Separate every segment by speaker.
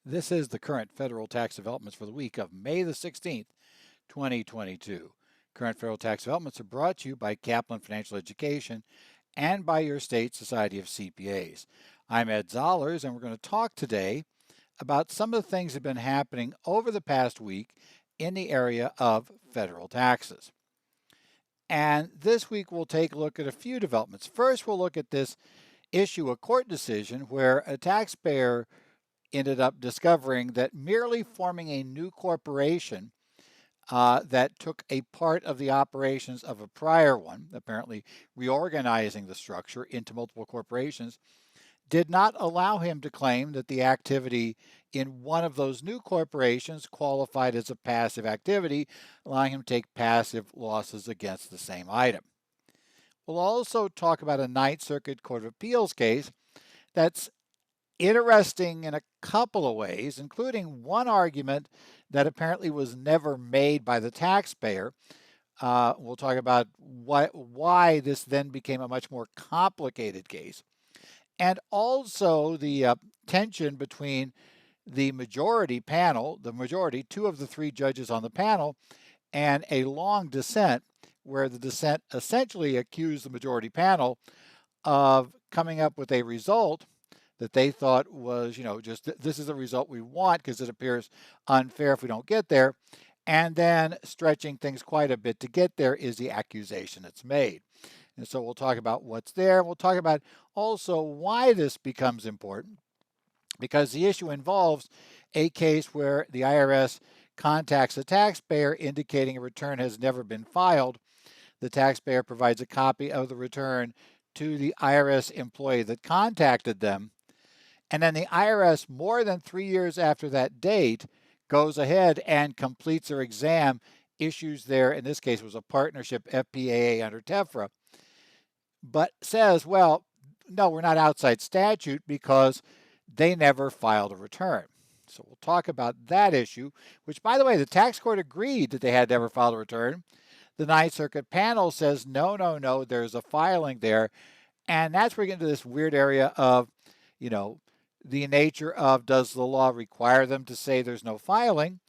Speaker 1: This is the current federal tax developments for the week of May the 16th, 2022. Current federal tax developments are brought to you by Kaplan Financial Education and by your state Society of CPAs. I'm Ed Zollers, and we're going to talk today about some of the things that have been happening over the past week in the area of federal taxes. And this week we'll take a look at a few developments. First, we'll look at this issue, a court decision where a taxpayer ended up discovering that merely forming a new corporation that took a part of the operations of a prior one, apparently reorganizing the structure into multiple corporations, did not allow him to claim that the activity in one of those new corporations qualified as a passive activity, allowing him to take passive losses against the same item. We'll also talk about a Ninth Circuit Court of Appeals case that's interesting in a couple of ways, including one argument that apparently was never made by the taxpayer. We'll talk about why this then became a much more complicated case. And also the tension between the majority panel, two of the three judges on the panel, and a long dissent where the dissent essentially accused the majority panel of coming up with a result that they thought was, just this is the result we want because it appears unfair if we don't get there. And then stretching things quite a bit to get there is the accusation that's made. And so we'll talk about what's there. We'll talk about also why this becomes important, because the issue involves a case where the IRS contacts a taxpayer indicating a return has never been filed. The taxpayer provides a copy of the return to the IRS employee that contacted them. And then the IRS, more than 3 years after that date, goes ahead and completes their exam, issues their, in this case, was a partnership FPAA under TEFRA, but says, well, no, we're not outside statute because they never filed a return. So we'll talk about that issue, which, by the way, the tax court agreed that they had never filed a return. The Ninth Circuit panel says, no, there's a filing there. And that's where we get into this weird area of, the nature of, does the law require them to say there's no filing?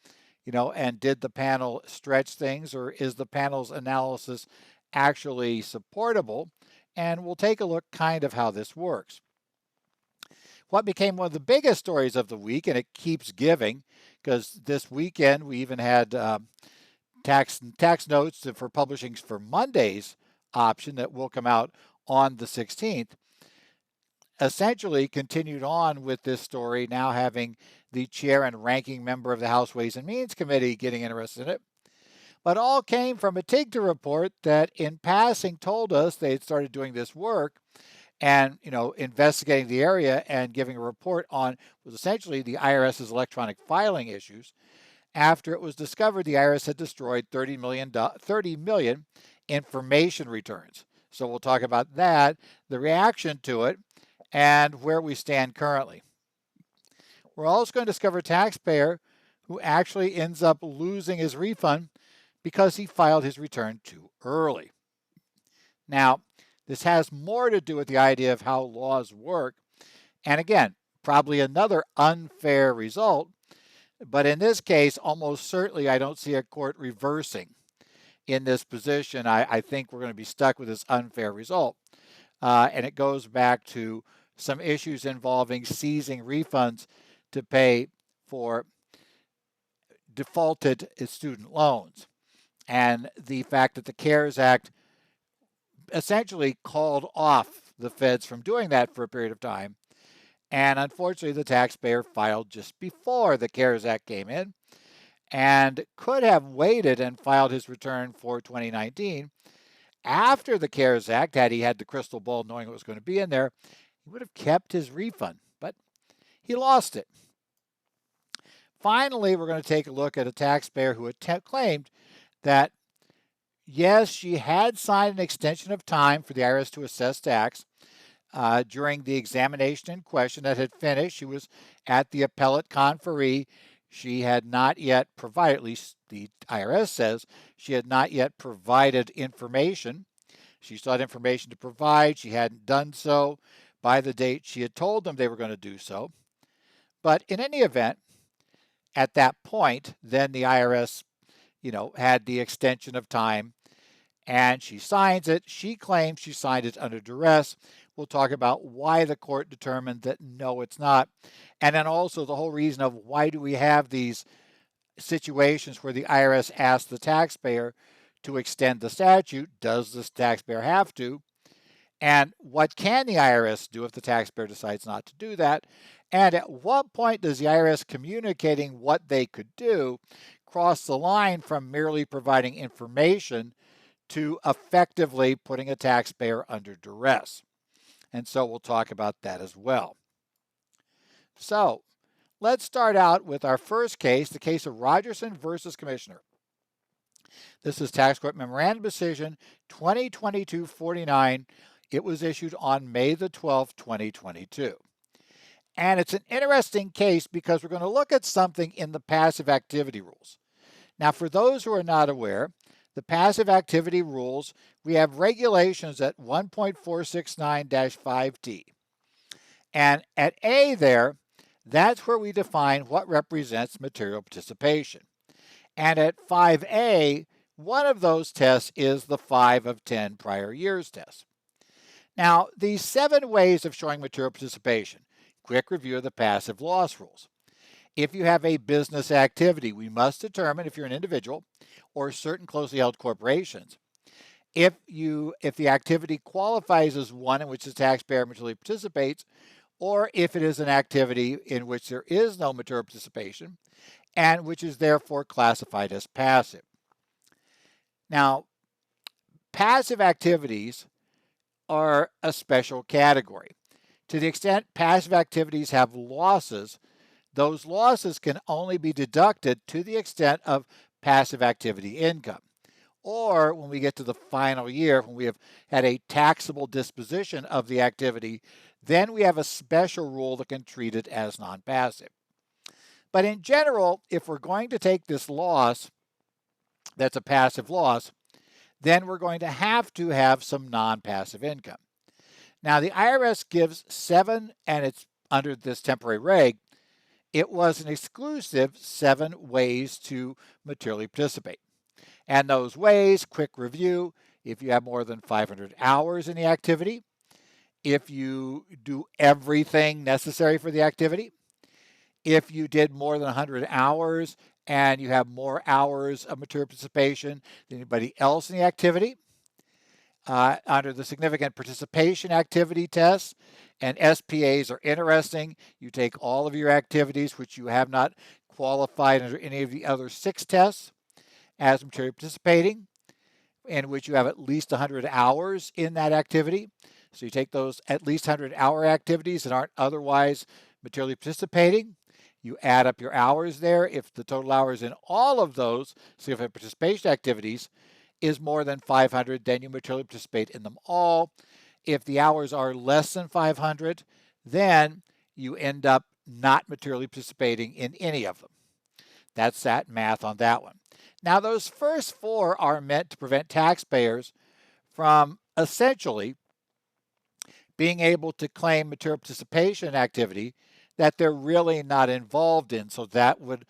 Speaker 1: And did the panel stretch things, or is the panel's analysis actually supportable? And we'll take a look kind of how this works. What became one of the biggest stories of the week, and it keeps giving, because this weekend we even had tax notes for publishing for Monday's option that will come out on the 16th, essentially continued on with this story, now having the chair and ranking member of the House Ways and Means Committee getting interested in it. But all came from a TIGTA report that in passing told us they had started doing this work and, investigating the area and giving a report on was essentially the IRS's electronic filing issues after it was discovered the IRS had destroyed 30 million information returns. So we'll talk about that, the reaction to it, and where we stand currently. We're also going to discover a taxpayer who actually ends up losing his refund because he filed his return too early. Now, this has more to do with the idea of how laws work, and again, probably another unfair result, but in this case, almost certainly I don't see a court reversing in this position. I think we're going to be stuck with this unfair result, and it goes back to some issues involving seizing refunds to pay for defaulted student loans, and the fact that the CARES Act essentially called off the feds from doing that for a period of time. And unfortunately, the taxpayer filed just before the CARES Act came in and could have waited and filed his return for 2019 after the CARES Act. Had he had the crystal ball knowing what was going to be in there, he would have kept his refund, but he lost it. Finally, we're going to take a look at a taxpayer who claimed that, yes, she had signed an extension of time for the IRS to assess tax during the examination in question that had finished. She was at the appellate conferee. She had not yet provided, at least the IRS says, she had not yet provided information. She still had information to provide. She hadn't done so by the date she had told them they were going to do so. But in any event, at that point, then the IRS, had the extension of time, and she signs it. She claims she signed it under duress. We'll talk about why the court determined that no, it's not. And then also the whole reason of why do we have these situations where the IRS asks the taxpayer to extend the statute. Does the taxpayer have to? And what can the IRS do if the taxpayer decides not to do that? And at what point does the IRS communicating what they could do cross the line from merely providing information to effectively putting a taxpayer under duress? And so we'll talk about that as well. So let's start out with our first case, the case of Rogerson versus Commissioner. This is Tax Court Memorandum Decision 2022-49. It was issued on May the 12th, 2022. And it's an interesting case because we're going to look at something in the passive activity rules. Now, for those who are not aware, the passive activity rules, we have regulations at 1.469-5T. And at A there, that's where we define what represents material participation. And at 5A, one of those tests is the 5 of 10 prior years test. Now, these 7 ways of showing material participation. Quick review of the passive loss rules. If you have a business activity, we must determine if you're an individual or certain closely held corporations. If the activity qualifies as one in which the taxpayer materially participates, or if it is an activity in which there is no material participation and which is therefore classified as passive. Now, passive activities are a special category. To the extent passive activities have losses, those losses can only be deducted to the extent of passive activity income. Or when we get to the final year, when we have had a taxable disposition of the activity, then we have a special rule that can treat it as non-passive. But in general, if we're going to take this loss, that's a passive loss, then we're going to have some non-passive income. Now, the IRS gives 7, and it's under this temporary reg, it was an exclusive 7 ways to materially participate. And those ways, quick review, if you have more than 500 hours in the activity, if you do everything necessary for the activity, if you did more than 100 hours and you have more hours of material participation than anybody else in the activity, under the significant participation activity test, and SPAs are interesting. You take all of your activities which you have not qualified under any of the other 6 tests as materially participating, in which you have at least 100 hours in that activity. So you take those at least 100-hour activities that aren't otherwise materially participating. You add up your hours there. If the total hours in all of those significant participation activities is more than 500, then you materially participate in them all. If the hours are less than 500, then you end up not materially participating in any of them. That's that math on that one. Now, those first 4 are meant to prevent taxpayers from essentially being able to claim material participation activity that they're really not involved in. So that would,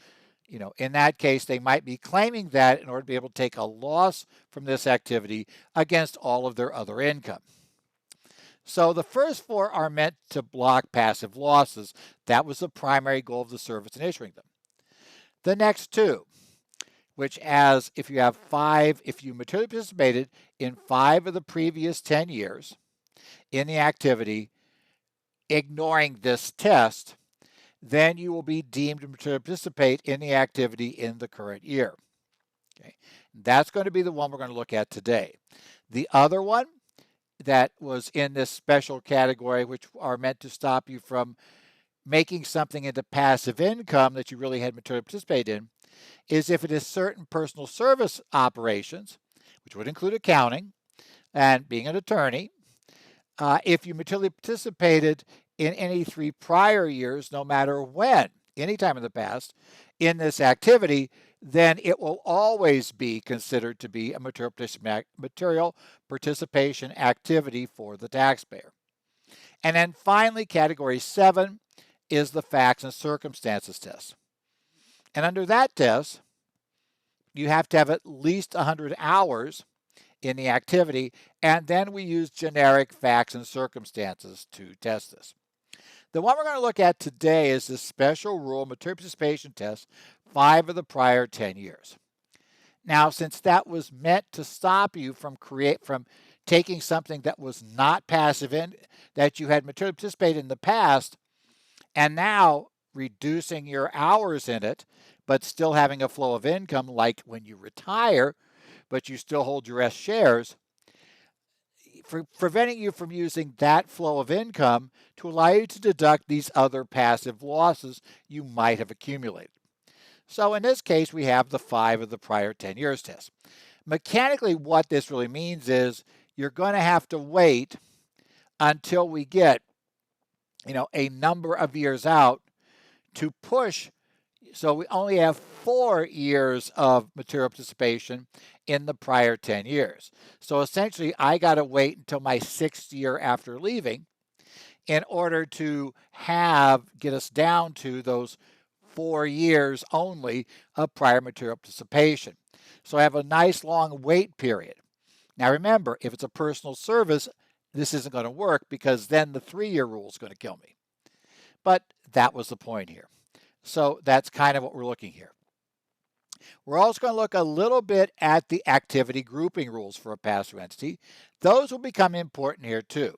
Speaker 1: in that case, they might be claiming that in order to be able to take a loss from this activity against all of their other income. So the first 4 are meant to block passive losses. That was the primary goal of the service in issuing them. The next 2, which if you have 5, if you materially participated in 5 of the previous 10 years in the activity, ignoring this test, then you will be deemed to participate in the activity in the current year. Okay. That's going to be the one we're going to look at today. The other one that was in this special category, which are meant to stop you from making something into passive income that you really had materially participated in, is if it is certain personal service operations, which would include accounting and being an attorney. If you materially participated in any 3 prior years, no matter when, anytime in the past, in this activity, then it will always be considered to be a material participation activity for the taxpayer. And then finally, category 7 is the facts and circumstances test. And under that test, you have to have at least 100 hours in the activity, and then we use generic facts and circumstances to test this. The one we're going to look at today is the special rule material participation test, 5 of the prior 10 years. Now, since that was meant to stop you from taking something that was not passive in, that you had materially participated in the past, and now reducing your hours in it, but still having a flow of income like when you retire, but you still hold your S shares, for preventing you from using that flow of income to allow you to deduct these other passive losses you might have accumulated. So in this case, we have the 5 of the prior 10 years test. Mechanically, what this really means is you're going to have to wait until we get, a number of years out to push. So we only have 4 years of material participation in the prior 10 years. So essentially, I got to wait until my 6th year after leaving in order to get us down to those 4 years only of prior material participation. So I have a nice long wait period. Now remember, if it's a personal service, this isn't going to work because then the 3-year rule is going to kill me. But that was the point here. So that's kind of what we're looking here. We're also going to look a little bit at the activity grouping rules for a pass-through entity. Those will become important here too.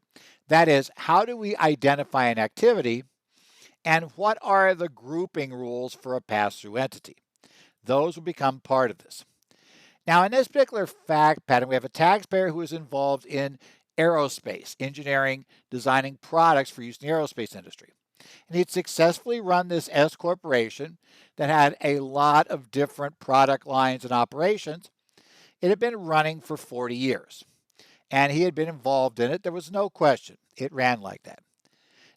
Speaker 1: That is, how do we identify an activity and what are the grouping rules for a pass-through entity? Those will become part of this. Now, in this particular fact pattern, we have a taxpayer who is involved in aerospace, engineering, designing products for use in the aerospace industry. And he'd successfully run this S corporation that had a lot of different product lines and operations. It had been running for 40 years, and he had been involved in it. There was no question. It ran like that.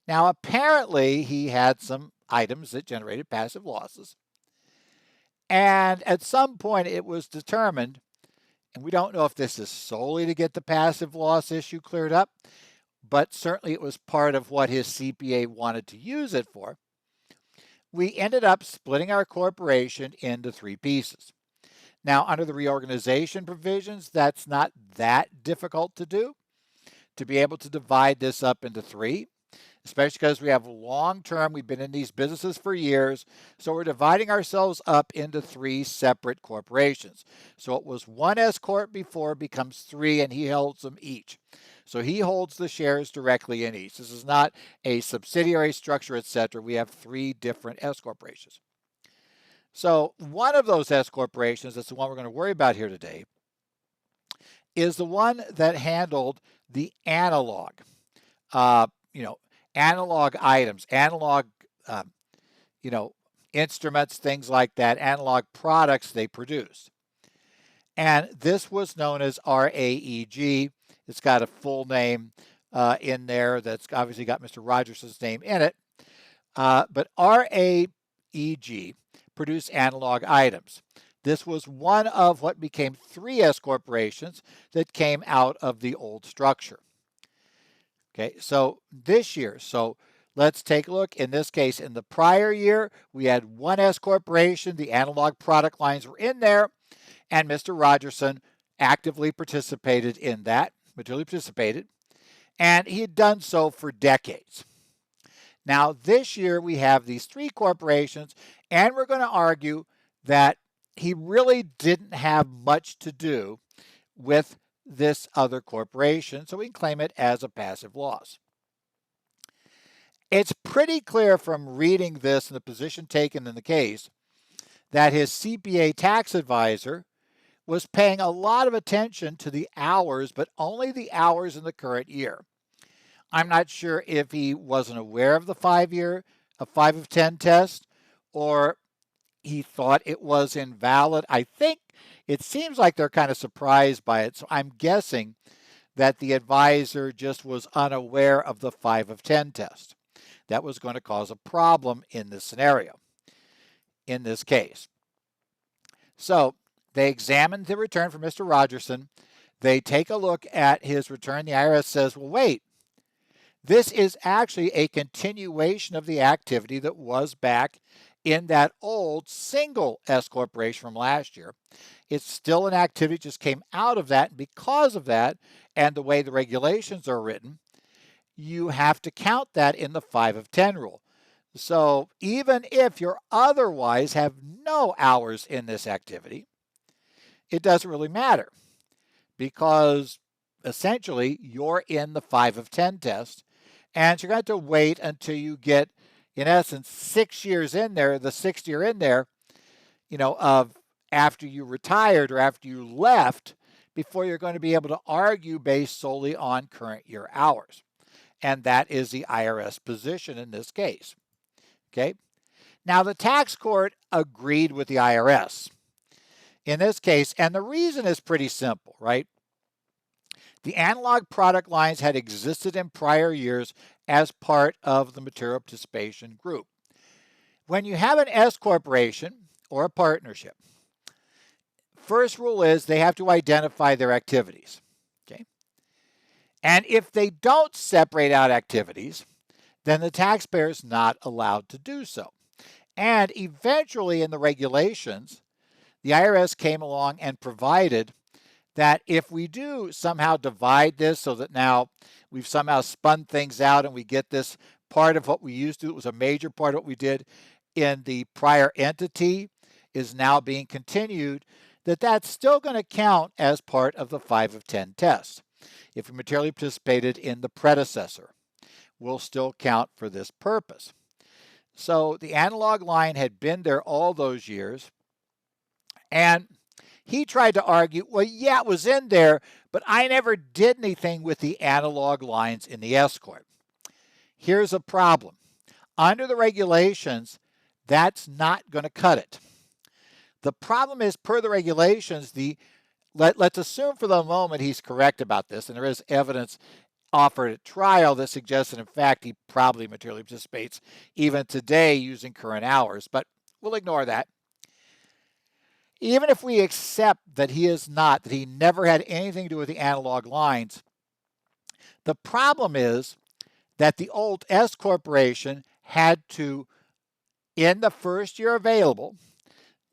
Speaker 1: Now, apparently, he had some items that generated passive losses. And at some point, it was determined, and we don't know if this is solely to get the passive loss issue cleared up, but certainly it was part of what his CPA wanted to use it for. We ended up splitting our corporation into 3 pieces. Now, under the reorganization provisions, that's not that difficult to do, to be able to divide this up into 3, especially because we have long-term, we've been in these businesses for years, so we're dividing ourselves up into 3 separate corporations. So it was 1 S Corp before, becomes 3, and he holds them each. So he holds the shares directly in each. This is not a subsidiary structure, etc. We have 3 different S corporations. So one of those S corporations, that's the one we're going to worry about here today, is the one that handled the analog, analog items, analog, instruments, things like that, analog products they produced. And this was known as RAEG. It's got a full name in there that's obviously got Mr. Rogerson's name in it. But RAEG produced analog items. This was one of what became 3 S corporations that came out of the old structure. Okay, so this year, let's take a look. In this case, in the prior year, we had 1 S corporation. The analog product lines were in there, and Mr. Rogerson actively participated in that, materially participated, and he had done so for decades. Now, this year, we have these 3 corporations, and we're going to argue that he really didn't have much to do with this other corporation, so we can claim it as a passive loss. It's pretty clear from reading this and the position taken in the case that his CPA tax advisor was paying a lot of attention to the hours, but only the hours in the current year. I'm not sure if he wasn't aware of the 5 of 10 test, or he thought it was invalid. I think it seems like they're kind of surprised by it, so I'm guessing that the advisor just was unaware of the 5 of 10 test. That was going to cause a problem in this scenario, in this case. So they examined the return for Mr. Rogerson. They take a look at his return. The IRS says, well, wait, this is actually a continuation of the activity that was back in that old single S corporation from last year. It's still an activity, just came out of that. And because of that, and the way the regulations are written, you have to count that in the 5 of 10 rule. So even if you otherwise have no hours in this activity, it doesn't really matter because essentially you're in the 5 of 10 test, and you're going to have to wait until you get, in essence, 6 years in there, the 6th year in there, of after you retired or after you left, before you're going to be able to argue based solely on current year hours. And that is the IRS position in this case. Okay. Now, the tax court agreed with the IRS in this case, and the reason is pretty simple, right? The analog product lines had existed in prior years as part of the material participation group. When you have an S corporation or a partnership, first rule is they have to identify their activities. Okay? And if they don't separate out activities, then the taxpayer is not allowed to do so. And eventually in the regulations, the IRS came along and provided that if we do somehow divide this so that now we've somehow spun things out and we get this part of what we used to, it was a major part of what we did in the prior entity, is now being continued, that's still going to count as part of the 5 of 10 test. If we materially participated in the predecessor, will still count for this purpose. So the analog line had been there all those years, and he tried to argue, well, yeah, it was in there, but I never did anything with the analog lines in the S corp. Here's a problem. Under the regulations, that's not going to cut it. The problem is, per the regulations, let's assume for the moment he's correct about this, and there is evidence offered at trial that suggests that, in fact, he probably materially participates even today using current hours, but we'll ignore that. Even if we accept that he is not, that he never had anything to do with the analog lines, the problem is that the old S corporation had to, in the first year available,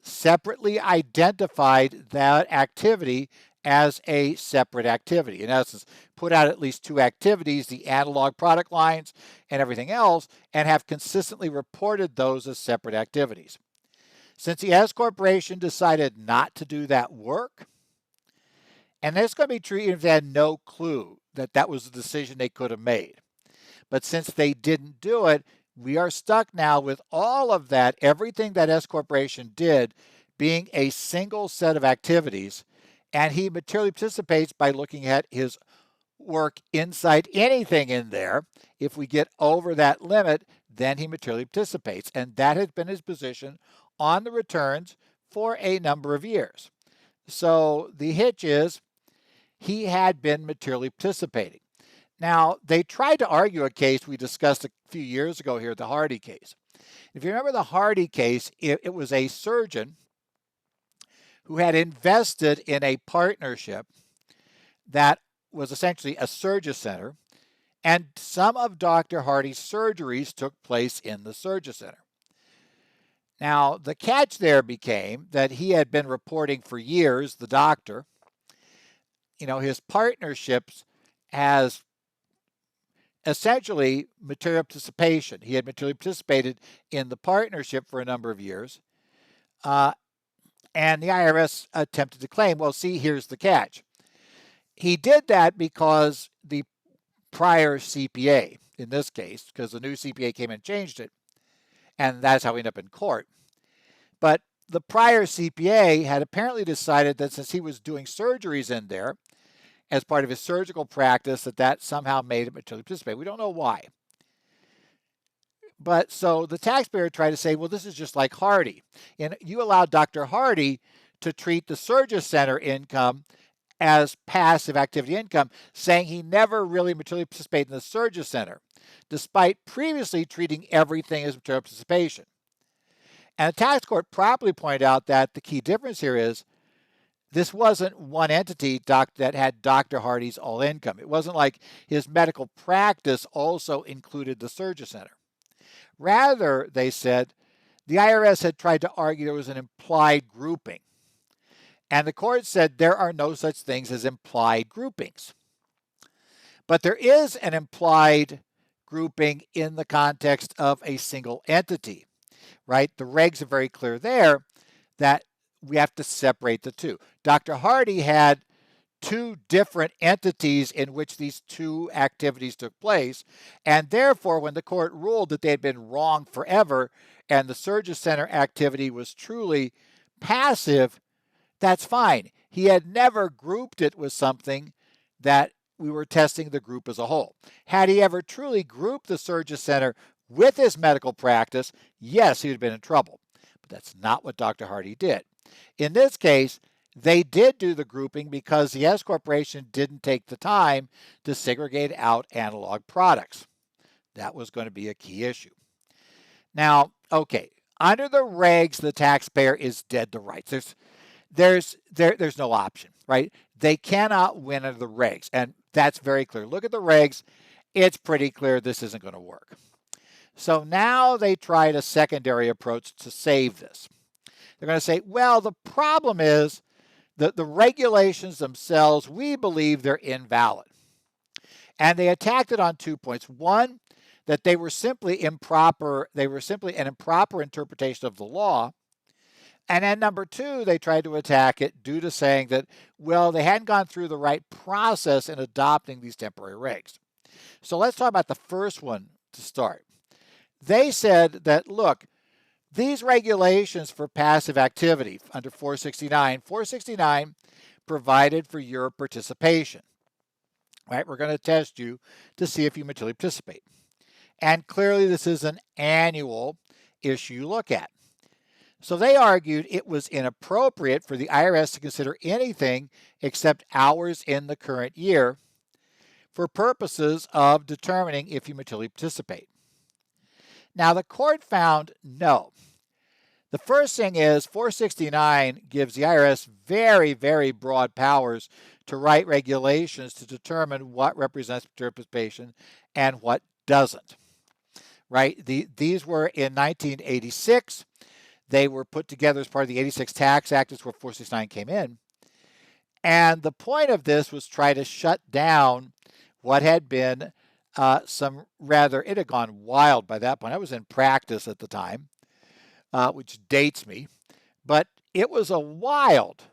Speaker 1: separately identified that activity as a separate activity. In essence, put out at least 2 activities, the analog product lines and everything else, and have consistently reported those as separate activities. Since the S corporation decided not to do that work, and it's going to be true if they had no clue that that was a decision they could have made. But since they didn't do it, we are stuck now with all of that, everything that S corporation did being a single set of activities, and he materially participates by looking at his work inside anything in there. If we get over that limit, then he materially participates, and that has been his position on the returns for a number of years. So the hitch is he had been materially participating. Now, they tried to argue a case we discussed a few years ago here, the Hardy case. If you remember the Hardy case, it was a surgeon who had invested in a partnership that was essentially a surgery center, and some of Dr. Hardy's surgeries took place in the surgery center. Now, the catch there became that he had been reporting for years, the doctor, his partnerships has essentially material participation. He had materially participated in the partnership for a number of years. And the IRS attempted to claim, well, see, here's the catch. He did that because the prior CPA, in this case, because the new CPA came and changed it, and that's how we ended up in court. But the prior CPA had apparently decided that since he was doing surgeries in there as part of his surgical practice, that somehow made him materially participate. We don't know why. But so the taxpayer tried to say, well, this is just like Hardy. And you allowed Dr. Hardy to treat the surgery center income as passive activity income, saying he never really materially participated in the surgery center, despite previously treating everything as material participation. And the tax court properly pointed out that the key difference here is this wasn't one entity that had Dr. Hardy's all income. It wasn't like his medical practice also included the surgery center. Rather, they said the IRS had tried to argue there was an implied grouping. And the court said there are no such things as implied groupings. But there is an implied grouping in the context of a single entity, right? The regs are very clear there that we have to separate the two. Dr. Hardy had two different entities in which these two activities took place, and therefore when the court ruled that they had been wrong forever and the Surges Center activity was truly passive, that's fine. He had never grouped it with something that we were testing the group as a whole. Had he ever truly grouped the Surges Center with his medical practice, yes, he would have been in trouble. But that's not what Dr. Hardy did. In this case, they did do the grouping because the S Corporation didn't take the time to segregate out analog products. That was going to be a key issue. Now, okay, under the regs, the taxpayer is dead to rights. There's no option, right? They cannot win under the regs, and that's very clear. Look at the regs. It's pretty clear this isn't going to work. So now they tried a secondary approach to save this. They're going to say, well, the problem is that the regulations themselves, we believe they're invalid. And they attacked it on 2 points. One, that they were simply improper. They were simply an improper interpretation of the law. And then number two, they tried to attack it due to saying that, well, they hadn't gone through the right process in adopting these temporary regs. So let's talk about the first one to start. They said that, look, these regulations for passive activity under 469 provided for your participation. Right? We're going to test you to see if you materially participate. And clearly this is an annual issue you look at. So they argued it was inappropriate for the IRS to consider anything except hours in the current year for purposes of determining if you materially participate. Now the court found no. The first thing is 469 gives the IRS very, very broad powers to write regulations to determine what represents participation and what doesn't. Right? These were in 1986. They were put together as part of the 86 Tax Act, is where 469 came in. And the point of this was try to shut down what had been it had gone wild by that point. I was in practice at the time, which dates me, but it was a wild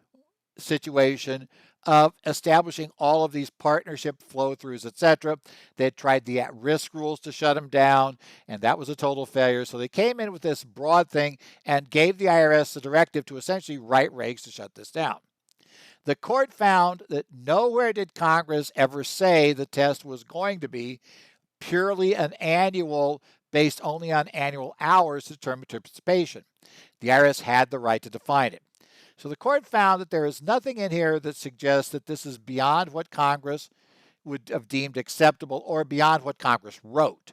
Speaker 1: situation of establishing all of these partnership flow-throughs, etc. They had tried the at-risk rules to shut them down, and that was a total failure. So they came in with this broad thing and gave the IRS the directive to essentially write regs to shut this down. The court found that nowhere did Congress ever say the test was going to be purely an annual, based only on annual hours to determine participation. The IRS had the right to define it. So the court found that there is nothing in here that suggests that this is beyond what Congress would have deemed acceptable or beyond what Congress wrote.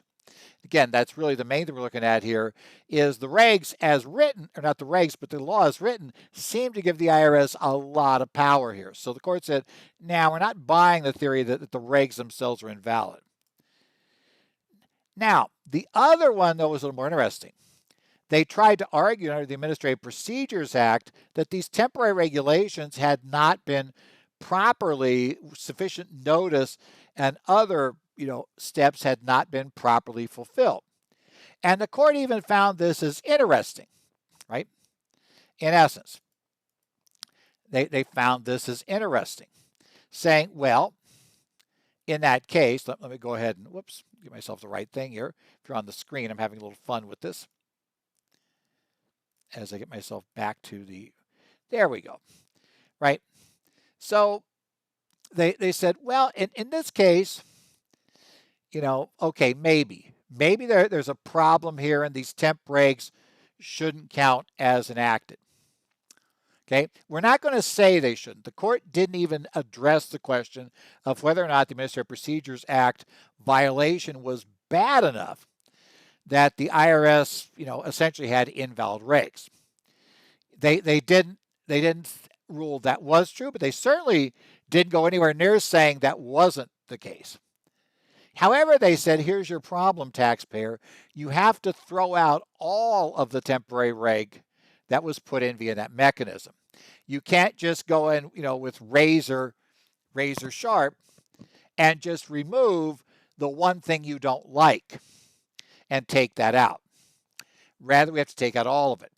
Speaker 1: Again, that's really the main thing we're looking at here is the regs as written, or not the regs, but the law as written, seem to give the IRS a lot of power here. So the court said, now we're not buying the theory that the regs themselves are invalid. Now, the other one, though, was a little more interesting. They tried to argue under the Administrative Procedures Act that these temporary regulations had not been properly, sufficient notice and other steps had not been properly fulfilled. And the court even found this as interesting, right? In essence, they found this as interesting, saying, well, in that case, let me go ahead and, give myself the right thing here. If you're on the screen, I'm having a little fun with this. As I get myself back to there we go, right? So they said, well, in this case, okay, maybe there's a problem here and these temp regs shouldn't count as enacted. Okay, we're not going to say they shouldn't. The court didn't even address the question of whether or not the Administrative Procedures Act violation was bad enough that the IRS, essentially had invalid regs. They didn't rule that was true, but they certainly didn't go anywhere near saying that wasn't the case. However, they said, here's your problem, taxpayer. You have to throw out all of the temporary reg that was put in via that mechanism. You can't just go in, with razor sharp and just remove the one thing you don't like and take that out. Rather, we have to take out all of it.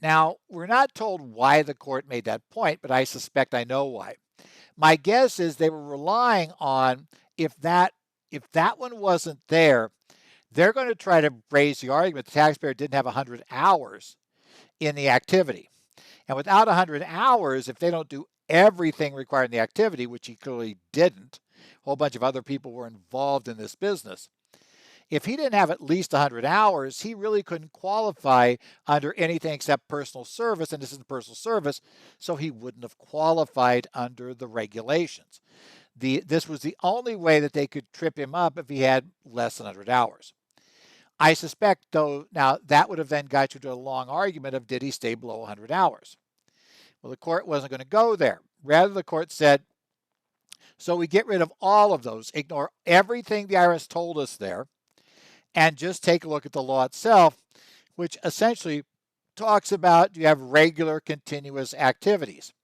Speaker 1: Now, we're not told why the court made that point, but I suspect I know why. My guess is they were relying on if that one wasn't there, they're going to try to raise the argument the taxpayer didn't have 100 hours in the activity. And without 100 hours, if they don't do everything required in the activity, which he clearly didn't, a whole bunch of other people were involved in this business. If he didn't have at least 100 hours, he really couldn't qualify under anything except personal service, and this isn't personal service, so he wouldn't have qualified under the regulations. This was the only way that they could trip him up if he had less than 100 hours. I suspect, though, now that would have then got you to a long argument of did he stay below 100 hours? Well, the court wasn't going to go there. Rather, the court said, so we get rid of all of those, ignore everything the IRS told us there, and just take a look at the law itself, which essentially talks about you have regular continuous activities.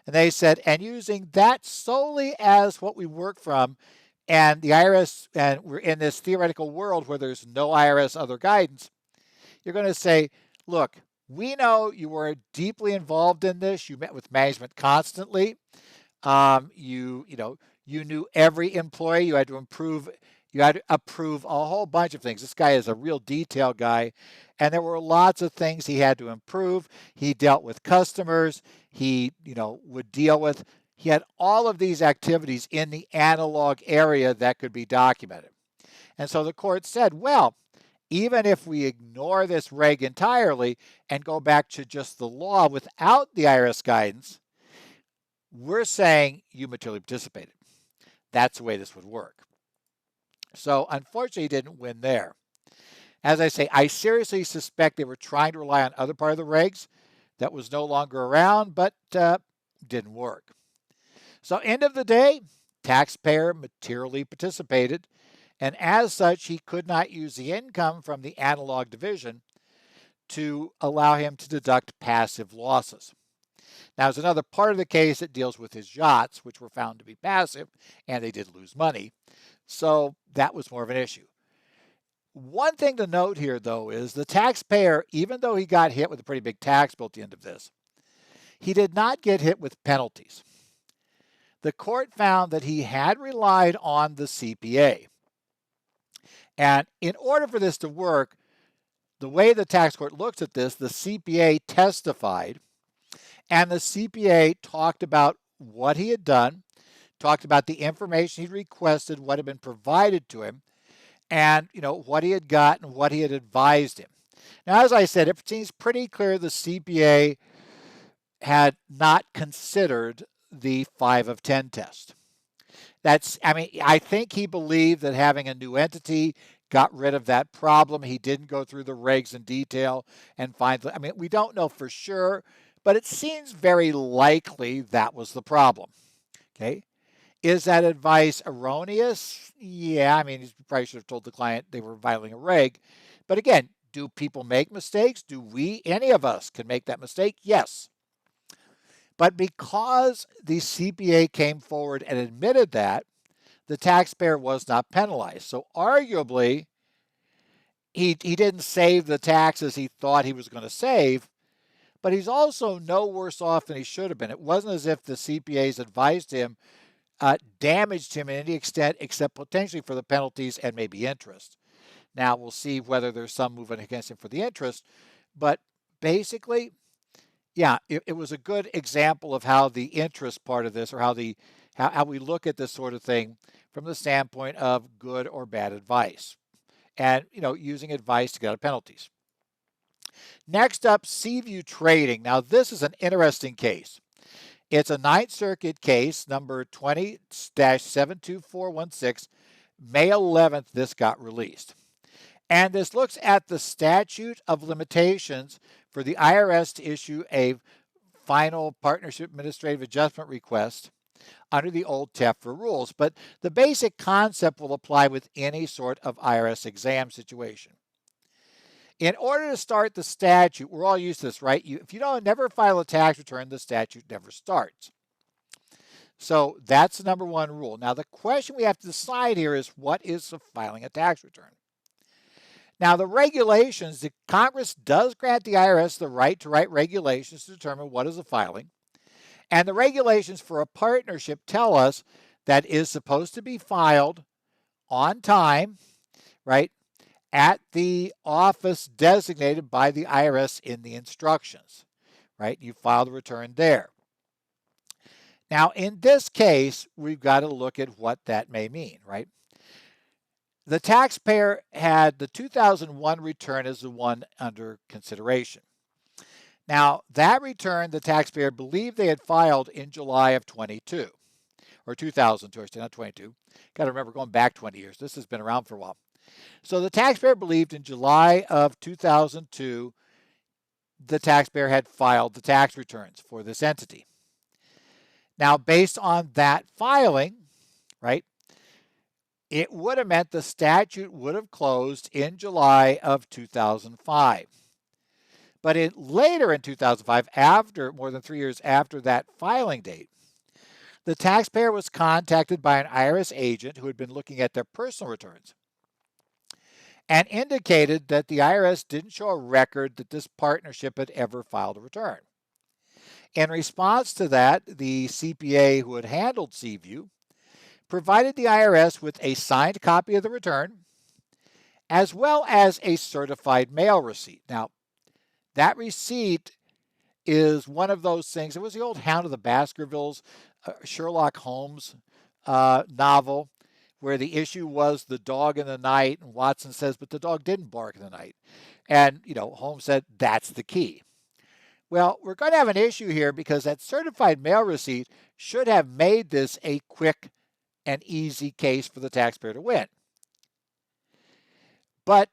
Speaker 1: And they said, and using that solely as what we work from, and the IRS, and we're in this theoretical world where there's no IRS other guidance, you're going to say, look, we know you were deeply involved in this. You met with management constantly. You knew every employee. You had to approve a whole bunch of things. This guy is a real detail guy, and there were lots of things he had to improve. He dealt with customers. He had all of these activities in the analog area that could be documented. And so the court said, well, even if we ignore this reg entirely and go back to just the law without the IRS guidance, we're saying you materially participated. That's the way this would work. So unfortunately, he didn't win there. As I say, I seriously suspect they were trying to rely on other part of the regs that was no longer around, but didn't work. So end of the day, taxpayer materially participated, and as such, he could not use the income from the analog division to allow him to deduct passive losses. Now, there's another part of the case that deals with his yachts, which were found to be passive, and they did lose money. So that was more of an issue. One thing to note here, though, is the taxpayer, even though he got hit with a pretty big tax bill at the end of this, he did not get hit with penalties. The court found that he had relied on the CPA. And in order for this to work, the way the tax court looks at this, the CPA testified, and the CPA talked about what he had done, talked about the information he'd requested, what had been provided to him, and what he had got and what he had advised him. Now, as I said, it seems pretty clear the CPA had not considered the 5 of 10 test. I think he believed that having a new entity got rid of that problem. He didn't go through the regs in detail and find, we don't know for sure, but it seems very likely that was the problem. Okay. Is that advice erroneous? Yeah, he probably should have told the client they were violating a reg. But again, do people make mistakes? Any of us can make that mistake? Yes. But because the CPA came forward and admitted that, the taxpayer was not penalized. So arguably, he didn't save the taxes he thought he was going to save, but he's also no worse off than he should have been. It wasn't as if the CPAs advised him damaged him in any extent except potentially for the penalties and maybe interest. Now, we'll see whether there's some movement against him for the interest, but basically, yeah, it was a good example of how the interest part of this, or how we look at this sort of thing from the standpoint of good or bad advice, and using advice to get out of penalties. Next up, Seaview Trading. Now, this is an interesting case. It's a Ninth Circuit case, number 20-72416. May 11th, this got released. And this looks at the statute of limitations for the IRS to issue a final partnership administrative adjustment request under the old TEFRA rules, but the basic concept will apply with any sort of IRS exam situation. In order to start the statute, we're all used to this, right? If you don't never file a tax return, the statute never starts. So that's the number one rule. Now, the question we have to decide here is, what is filing a tax return? Now, the regulations, the Congress does grant the IRS the right to write regulations to determine what is a filing. And the regulations for a partnership tell us that is supposed to be filed on time, right, at the office designated by the IRS in the instructions, right? You file the return there. Now, in this case, we've got to look at what that may mean, right? The taxpayer had the 2001 return as the one under consideration. Now, that return, the taxpayer believed they had filed in July of 22, or 2002, not 22. Got to remember, going back 20 years. This has been around for a while. So the taxpayer believed in July of 2002, the taxpayer had filed the tax returns for this entity. Now, based on that filing, right, it would have meant the statute would have closed in July of 2005. But later in 2005, after more than 3 years after that filing date, the taxpayer was contacted by an IRS agent who had been looking at their personal returns and indicated that the IRS didn't show a record that this partnership had ever filed a return. In response to that, the CPA who had handled Seaview provided the IRS with a signed copy of the return, as well as a certified mail receipt. Now, that receipt is one of those things. It was the old Hound of the Baskervilles, Sherlock Holmes novel, where the issue was the dog in the night, and Watson says, but the dog didn't bark in the night. And, Holmes said, that's the key. Well, we're going to have an issue here because that certified mail receipt should have made this a quick and easy case for the taxpayer to win. But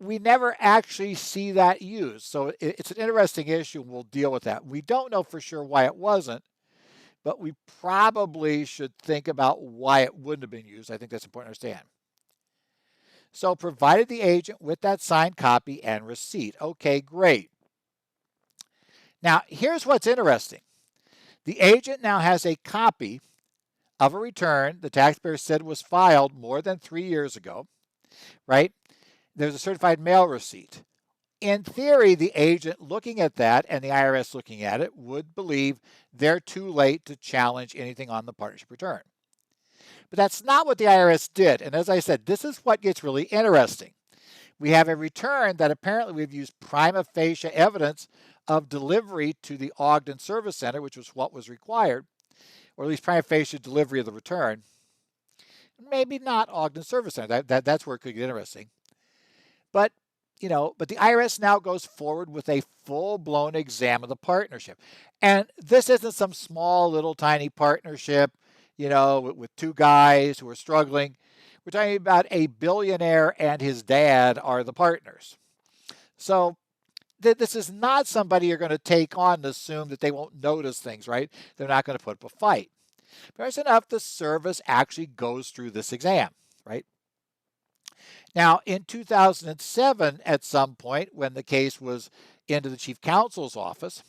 Speaker 1: we never actually see that used. So it's an interesting issue, and we'll deal with that. We don't know for sure why it wasn't, but we probably should think about why it wouldn't have been used. I think that's important to understand. So provided the agent with that signed copy and receipt. Okay, great. Now, here's what's interesting. The agent now has a copy of a return the taxpayer said was filed more than 3 years ago, right? There's a certified mail receipt. In theory, the agent looking at that and the IRS looking at it would believe they're too late to challenge anything on the partnership return. But that's not what the IRS did. And as I said, this is what gets really interesting. We have a return that apparently we've used prima facie evidence of delivery to the Ogden Service Center, which was what was required, or at least prima facie delivery of the return. Maybe not Ogden Service Center. That's where it could get interesting. But the IRS now goes forward with a full-blown exam of the partnership. And this isn't some small little tiny partnership, with two guys who are struggling. We're talking about a billionaire and his dad are the partners. So this is not somebody you're going to take on and assume that they won't notice things, right? They're not going to put up a fight. There's enough the service actually goes through this exam, right? Now, in 2007, at some point, when the case was into the chief counsel's office,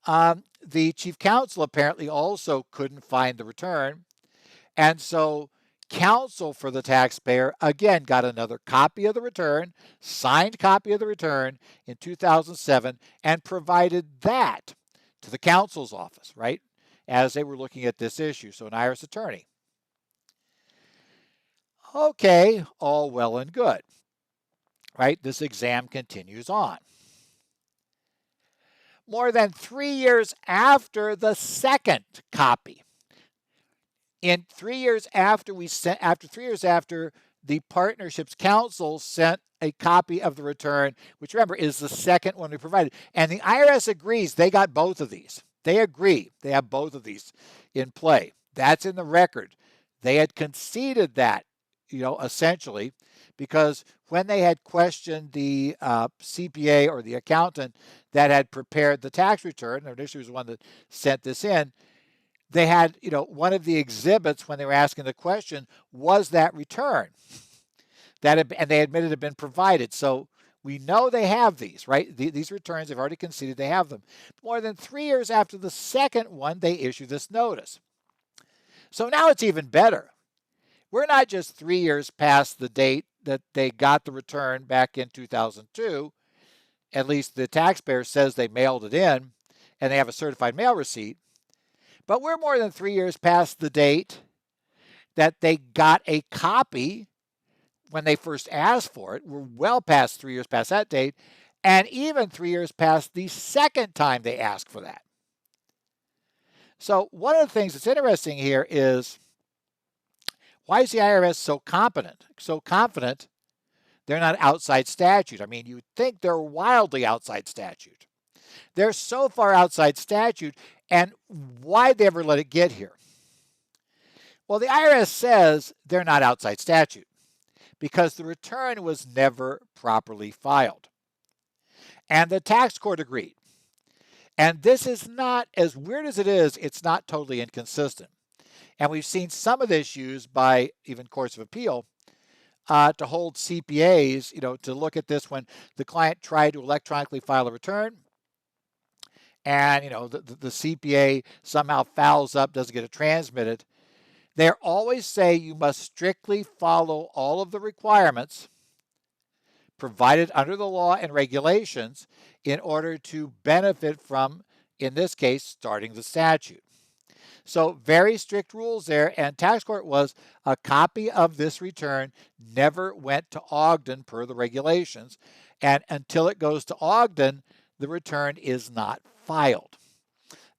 Speaker 1: the chief counsel apparently also couldn't find the return. And so counsel for the taxpayer, again, got another copy of the return, signed copy of the return in 2007, and provided that to the counsel's office, right, as they were looking at this issue. So an IRS attorney. Okay, all well and good, right? This exam continues on. More than 3 years after the second copy, in 3 years after the partnership's counsel sent a copy of the return, which remember is the second one we provided, and the IRS agrees they got both of these. They agree they have both of these in play. That's in the record. They had conceded that, essentially, because when they had questioned the CPA or the accountant that had prepared the tax return, or initially was the one that sent this in, they had, one of the exhibits when they were asking the question was that return and they admitted it had been provided. So we know they have these, right? These returns, they've already conceded they have them. More than 3 years after the second one, they issue this notice. So now it's even better. We're not just 3 years past the date that they got the return back in 2002. At least the taxpayer says they mailed it in and they have a certified mail receipt. But we're more than 3 years past the date that they got a copy when they first asked for it. We're well past 3 years past that date, and even 3 years past the second time they asked for that. So one of the things that's interesting here is, why is the IRS so confident they're not outside statute? I mean, you'd think they're wildly outside statute. They're so far outside statute, and why'd they ever let it get here? Well, the IRS says they're not outside statute because the return was never properly filed. And the tax court agreed. And this is not, as weird as it is, it's not totally inconsistent. And we've seen some of this used by even courts of appeal to hold CPAs, to look at this when the client tried to electronically file a return and, the CPA somehow fouls up, doesn't get it transmitted. They always say you must strictly follow all of the requirements provided under the law and regulations in order to benefit from, in this case, starting the statute. So very strict rules there, and tax court was a copy of this return never went to Ogden per the regulations, and until it goes to Ogden, the return is not filed.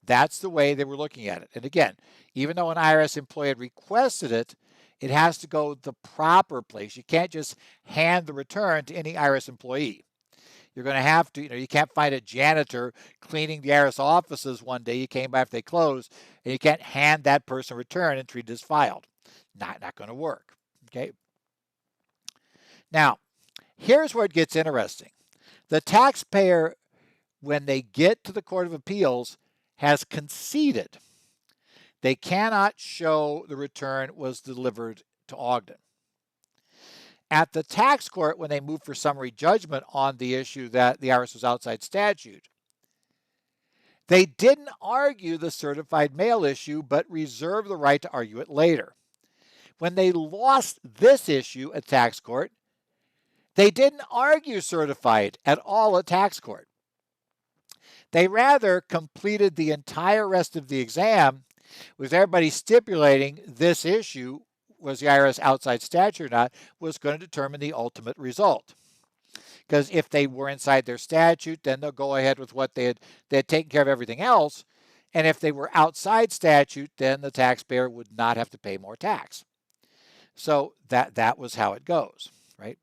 Speaker 1: That's the way they were looking at it. And again, even though an IRS employee had requested it, it has to go the proper place. You can't just hand the return to any IRS employee. You're going to have to, you can't find a janitor cleaning the IRS offices one day. You came by after they closed, and you can't hand that person a return and treat it as filed. Not going to work. Okay. Now, here's where it gets interesting. The taxpayer, when they get to the Court of Appeals, has conceded they cannot show the return was delivered to Ogden. At the tax court, when they moved for summary judgment on the issue that the IRS was outside statute, they didn't argue the certified mail issue, but reserved the right to argue it later. When they lost this issue at tax court, they didn't argue certified at all at tax court. They rather completed the entire rest of the exam with everybody stipulating this issue, was the IRS outside statute or not, was going to determine the ultimate result. Because if they were inside their statute, then they'll go ahead with what they had taken care of everything else. And if they were outside statute, then the taxpayer would not have to pay more tax. So that was how it goes, right?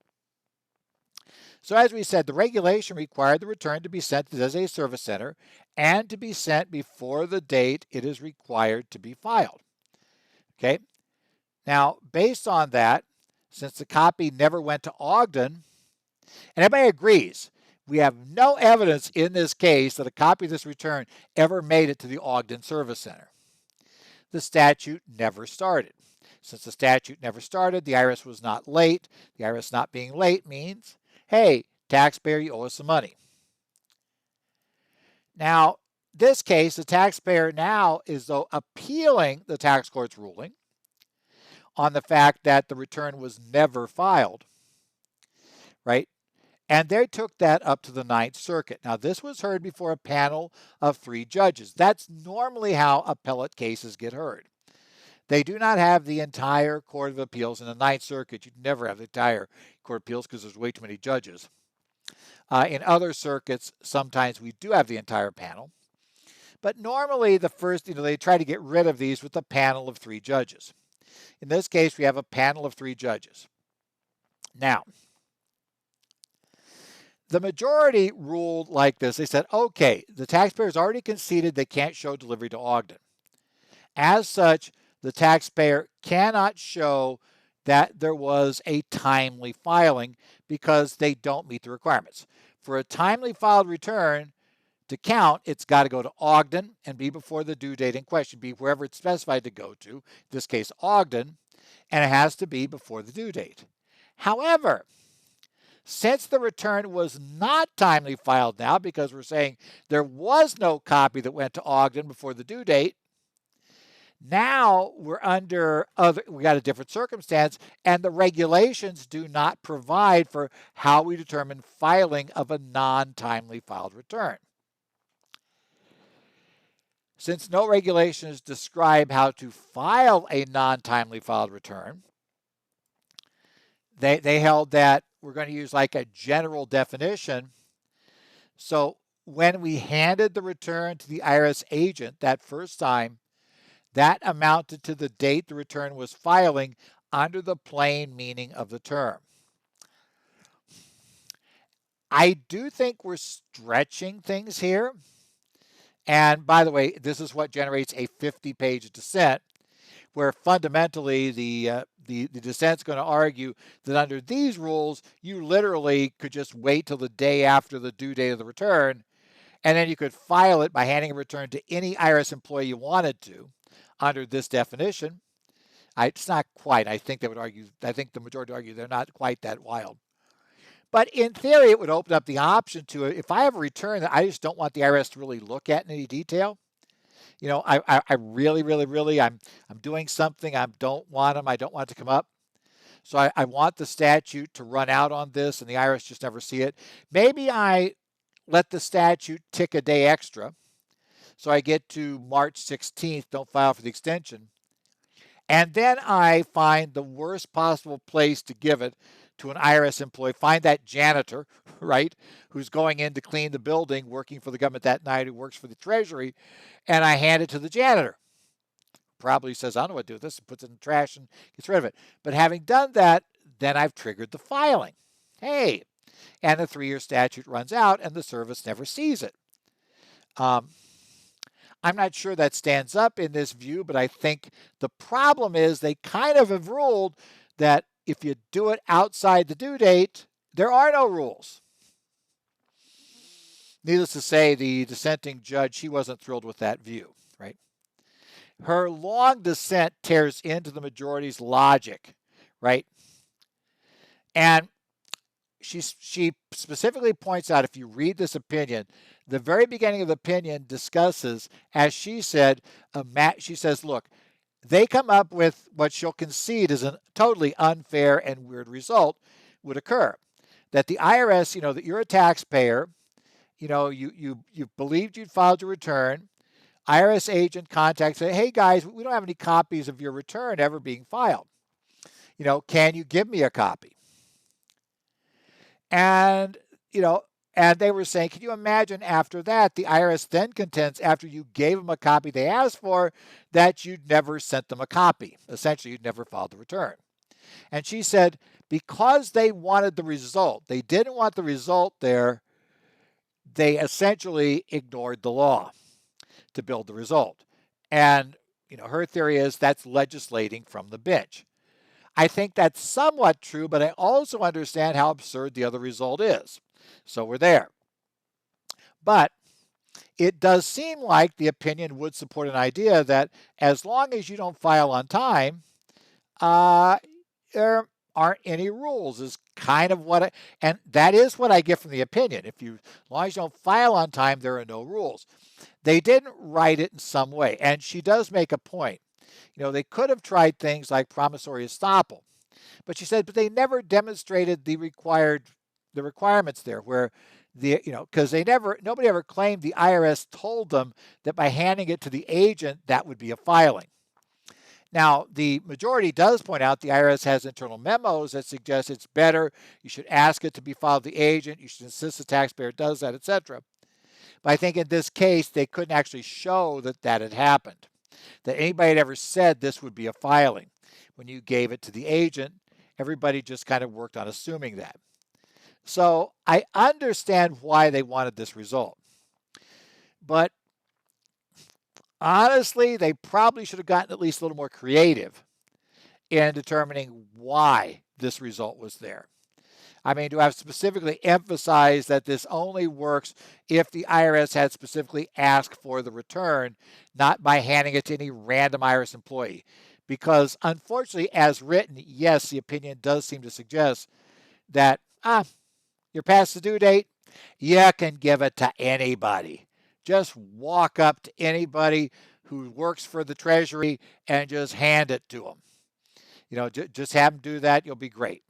Speaker 1: So as we said, the regulation required the return to be sent to the designated service center and to be sent before the date it is required to be filed. Okay. Now, based on that, since the copy never went to Ogden, and everybody agrees, we have no evidence in this case that a copy of this return ever made it to the Ogden Service Center. The statute never started. Since the statute never started, the IRS was not late. The IRS not being late means, hey, taxpayer, you owe us some money. Now, this case, the taxpayer now is though appealing the tax court's ruling on the fact that the return was never filed, right? And they took that up to the Ninth Circuit. Now, this was heard before a panel of 3 judges. That's normally how appellate cases get heard. They do not have the entire Court of Appeals in the Ninth Circuit. You'd never have the entire Court of Appeals because there's way too many judges. In other circuits, sometimes we do have the entire panel. But normally the first, they try to get rid of these with a panel of 3 judges. In this case, we have a panel of 3 judges. Now, the majority ruled like this. They said, okay, the taxpayer's already conceded they can't show delivery to Ogden. As such, the taxpayer cannot show that there was a timely filing because they don't meet the requirements. For a timely filed return, To count, it's got to go to Ogden and be before the due date in question, be wherever it's specified to go to, in this case Ogden, and it has to be before the due date. However, since the return was not timely filed now, because we're saying there was no copy that went to Ogden before the due date, now we got a different circumstance, and the regulations do not provide for how we determine filing of a non-timely filed return. Since no regulations describe how to file a non-timely filed return, they held that we're going to use like a general definition. So when we handed the return to the IRS agent that first time, that amounted to the date the return was filing under the plain meaning of the term. I do think we're stretching things here. And by the way, this is what generates a 50-page dissent, where fundamentally the dissent's going to argue that under these rules, you literally could just wait till the day after the due date of the return, and then you could file it by handing a return to any IRS employee you wanted to under this definition. It's not quite. I think the majority would argue they're not quite that wild. But in theory, it would open up the option to, if I have a return that I just don't want the IRS to really look at in any detail, I really, I'm doing something, I don't want it to come up. So I want the statute to run out on this and the IRS just never see it. Maybe I let the statute tick a day extra. So I get to March 16th, don't file for the extension. And then I find the worst possible place to give it to an IRS employee, find that janitor, right, who's going in to clean the building, working for the government that night, who works for the Treasury, and I hand it to the janitor. Probably says, I don't know what to do with this, and puts it in the trash and gets rid of it. But having done that, then I've triggered the filing. Hey, and the 3-year statute runs out and the service never sees it. I'm not sure that stands up in this view, but I think the problem is they kind of have ruled that if you do it outside the due date, there are no rules. Needless to say, the dissenting judge, she wasn't thrilled with that view, right? Her long dissent tears into the majority's logic, right? And she specifically points out, if you read this opinion, the very beginning of the opinion discusses, as she said, she says, look, they come up with what she'll concede is a totally unfair and weird result would occur. That the IRS, that you're a taxpayer, you believed you'd filed your return, IRS agent contacts, say, hey guys, we don't have any copies of your return ever being filed. Can you give me a copy? And, and they were saying, can you imagine after that, the IRS then contends after you gave them a copy they asked for, that you'd never sent them a copy. Essentially, you'd never filed the return. And she said, because they wanted the result, they didn't want the result there, they essentially ignored the law to build the result. And, her theory is that's legislating from the bench. I think that's somewhat true, but I also understand how absurd the other result is. So we're there. But it does seem like the opinion would support an idea that as long as you don't file on time, there aren't any rules, is kind of and that is what I get from the opinion. As long as you don't file on time, there are no rules. They didn't write it in some way. And she does make a point. They could have tried things like promissory estoppel, but she said, but they never demonstrated the requirements there, where because nobody ever claimed the IRS told them that by handing it to the agent, that would be a filing. Now, the majority does point out the IRS has internal memos that suggest it's better, you should ask it to be filed with the agent, you should insist the taxpayer does that, etc. But I think in this case, they couldn't actually show that had happened, that anybody had ever said this would be a filing. When you gave it to the agent, everybody just kind of worked on assuming that. So I understand why they wanted this result. But honestly, they probably should have gotten at least a little more creative in determining why this result was there. I mean, do I have specifically emphasized that this only works if the IRS had specifically asked for the return, not by handing it to any random IRS employee? Because unfortunately, as written, yes, the opinion does seem to suggest that, you're past the due date, you can give it to anybody. Just walk up to anybody who works for the Treasury and just hand it to them. Just have them do that. You'll be great.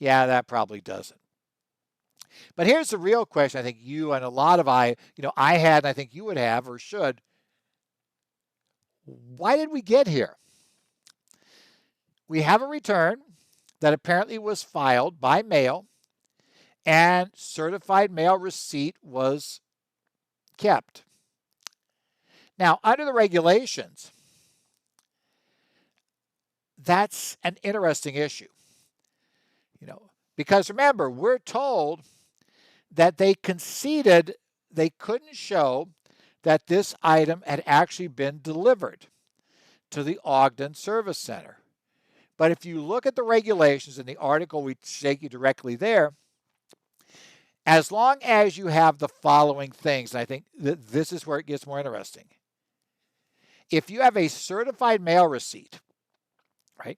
Speaker 1: Yeah, that probably doesn't. But here's the real question I think you and a lot of I had, and I think you would have or should. Why did we get here? We have a return that apparently was filed by mail, and certified mail receipt was kept. Now, under the regulations, that's an interesting issue. Because remember, we're told that they conceded they couldn't show that this item had actually been delivered to the Ogden Service Center. But if you look at the regulations in the article, we take you directly there. As long as you have the following things, and I think that this is where it gets more interesting. If you have a certified mail receipt, right,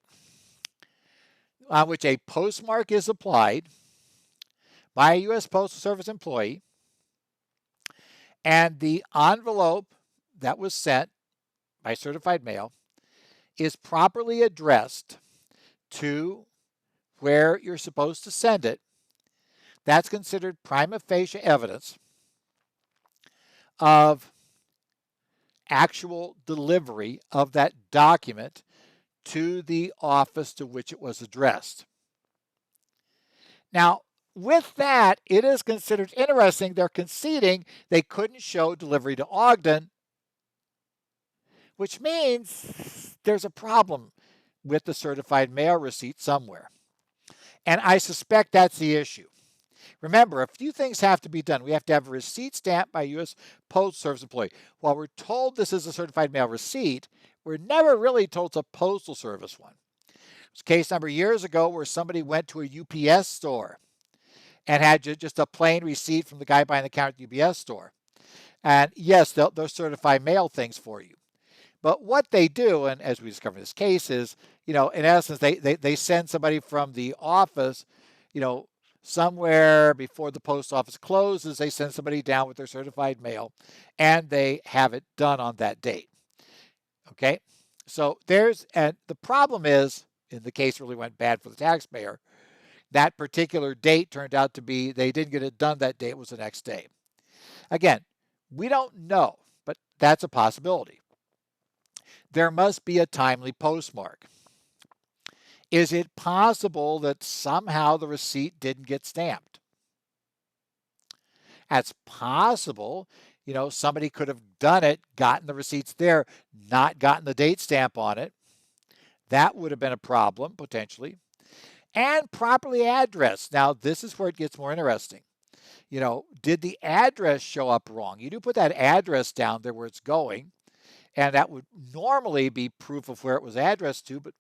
Speaker 1: on which a postmark is applied by a U.S. Postal Service employee, and the envelope that was sent by certified mail is properly addressed to where you're supposed to send it, that's considered prima facie evidence of actual delivery of that document to the office to which it was addressed. Now, with that, it is considered interesting. They're conceding they couldn't show delivery to Ogden, which means there's a problem with the certified mail receipt somewhere. And I suspect that's the issue. Remember, a few things have to be done. We have to have a receipt stamped by a U.S. Postal Service employee. While we're told this is a certified mail receipt, we're never really told it's a Postal Service one. There's a case number years ago where somebody went to a UPS store and had just a plain receipt from the guy behind the counter at the UPS store. And yes, they'll certify mail things for you. But what they do, and as we discover in this case, is, in essence, they send somebody from the office, somewhere before the post office closes, they send somebody down with their certified mail, and they have it done on that date. Okay? So and the problem is, in the case really went bad for the taxpayer, that particular date turned out to be, they didn't get it done that day, it was the next day. Again, we don't know, but that's a possibility. There must be a timely postmark. Is it possible that somehow the receipt didn't get stamped? That's possible. Somebody could have done it, gotten the receipts there, not gotten the date stamp on it. That would have been a problem, potentially. And properly addressed. Now, this is where it gets more interesting. Did the address show up wrong? You do put that address down there where it's going, and that would normally be proof of where it was addressed to, but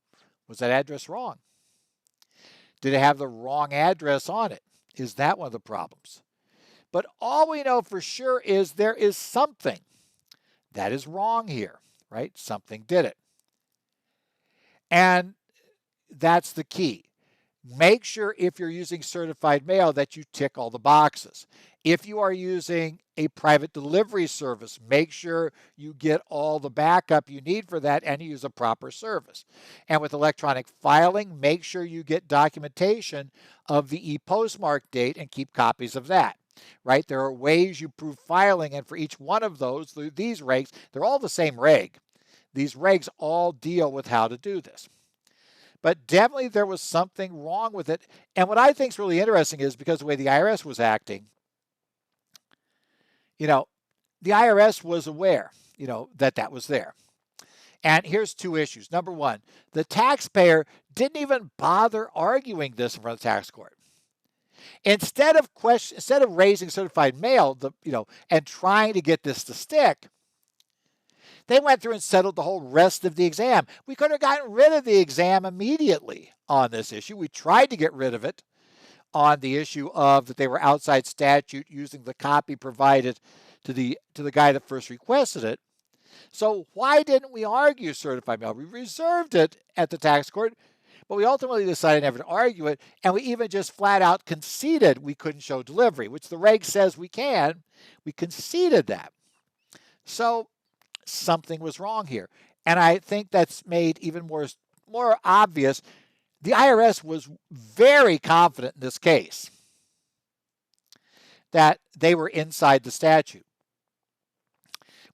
Speaker 1: was that address wrong? Did it have the wrong address on it? Is that one of the problems? But all we know for sure is there is something that is wrong here, right? Something did it. And that's the key. Make sure if you're using certified mail that you tick all the boxes. If you are using a private delivery service, make sure you get all the backup you need for that and you use a proper service. And with electronic filing, make sure you get documentation of the e-postmark date and keep copies of that, right? There are ways you prove filing, and for each one of those, these regs, they're all the same reg. These regs all deal with how to do this. But definitely there was something wrong with it. And what I think is really interesting is because the way the IRS was acting, the IRS was aware, that was there. And here's two issues. Number one, the taxpayer didn't even bother arguing this in front of the tax court. Instead of raising certified mail, and trying to get this to stick, they went through and settled the whole rest of the exam. We could have gotten rid of the exam immediately on this issue. We tried to get rid of it on the issue of that they were outside statute using the copy provided to the guy that first requested it. So why didn't we argue certified mail? We reserved it at the tax court, but we ultimately decided never to argue it, and we even just flat out conceded we couldn't show delivery, which the reg says we can. We conceded that. So something was wrong here. And I think that's made even more obvious. The IRS was very confident in this case that they were inside the statute,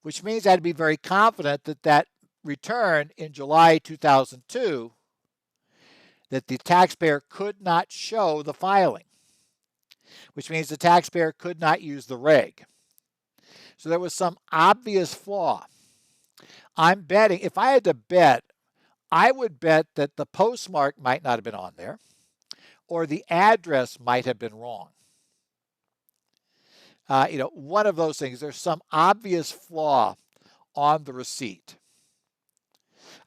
Speaker 1: which means I had to be very confident that that return in July 2002, that the taxpayer could not show the filing, which means the taxpayer could not use the reg. So there was some obvious flaw. I'm betting, if I had to bet, I would bet that the postmark might not have been on there, or the address might have been wrong. One of those things. There's some obvious flaw on the receipt.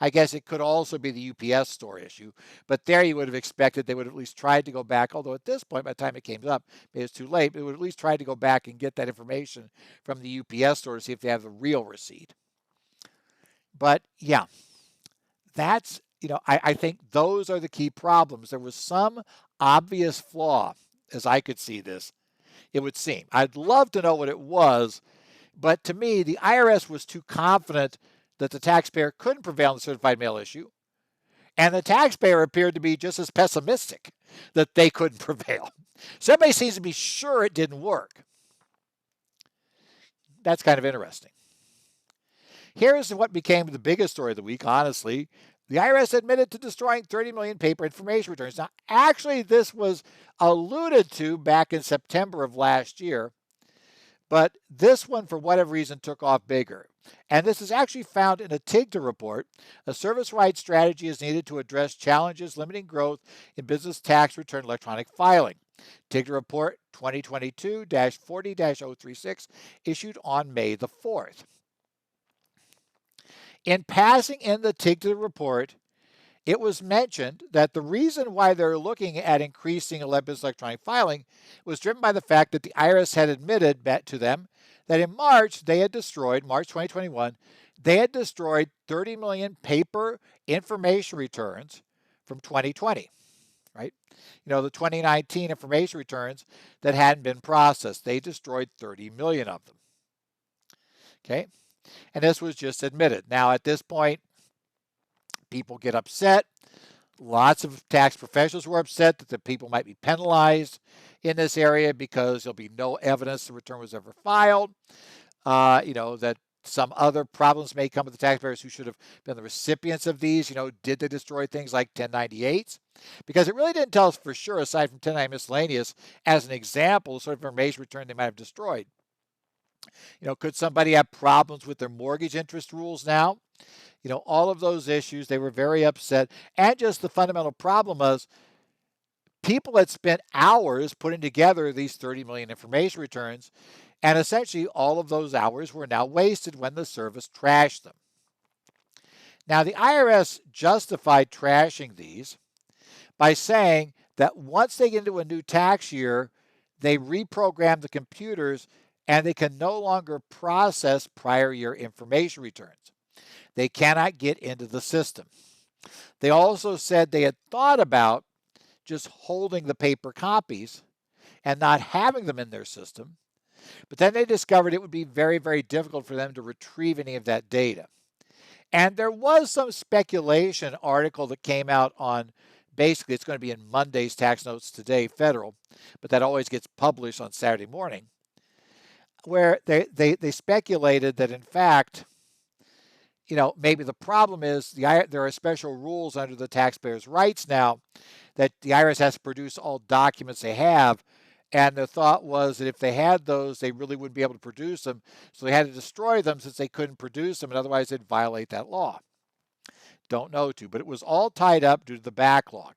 Speaker 1: I guess it could also be the UPS store issue, but there you would have expected they would have at least tried to go back, although at this point, by the time it came up, maybe it's too late, but they would at least try to go back and get that information from the UPS store to see if they have the real receipt. But yeah, that's, I think those are the key problems. There was some obvious flaw, as I could see this, it would seem. I'd love to know what it was, but to me, the IRS was too confident that the taxpayer couldn't prevail on the certified mail issue, and the taxpayer appeared to be just as pessimistic that they couldn't prevail. So everybody seems to be sure it didn't work. That's kind of interesting. Here's what became the biggest story of the week, honestly. The IRS admitted to destroying 30 million paper information returns. Now, actually, this was alluded to back in September of last year, but this one, for whatever reason, took off bigger. And this is actually found in a TIGTA report. A service rights strategy is needed to address challenges limiting growth in business tax return electronic filing. TIGTA report 2022-40-036 issued on May the 4th. In passing in the TIGTA report, it was mentioned that the reason why they're looking at increasing business electronic filing was driven by the fact that the IRS had admitted to them that in March 2021, they had destroyed 30 million paper information returns from 2020, right? The 2019 information returns that hadn't been processed, they destroyed 30 million of them, okay? And this was just admitted. Now, at this point, people get upset. Lots of tax professionals were upset that the people might be penalized in this area because there'll be no evidence the return was ever filed. That some other problems may come with the taxpayers who should have been the recipients of these. Did they destroy things like 1098s? Because it really didn't tell us for sure, aside from 1090 miscellaneous, as an example, the sort of information return they might have destroyed. Could somebody have problems with their mortgage interest rules now? All of those issues, they were very upset. And just the fundamental problem was people had spent hours putting together these 30 million information returns, and essentially all of those hours were now wasted when the service trashed them. Now, the IRS justified trashing these by saying that once they get into a new tax year, they reprogram the computers and they can no longer process prior year information returns. They cannot get into the system. They also said they had thought about just holding the paper copies and not having them in their system, but then they discovered it would be very, very difficult for them to retrieve any of that data. And there was some speculation article that came out on, basically it's going to be in Monday's Tax Notes Today Federal, but that always gets published on Saturday morning, where they speculated that in fact, maybe the problem is there are special rules under the taxpayers' rights now that the IRS has to produce all documents they have. And the thought was that if they had those, they really wouldn't be able to produce them. So they had to destroy them since they couldn't produce them, and otherwise they'd violate that law. Don't know to, but it was all tied up due to the backlog.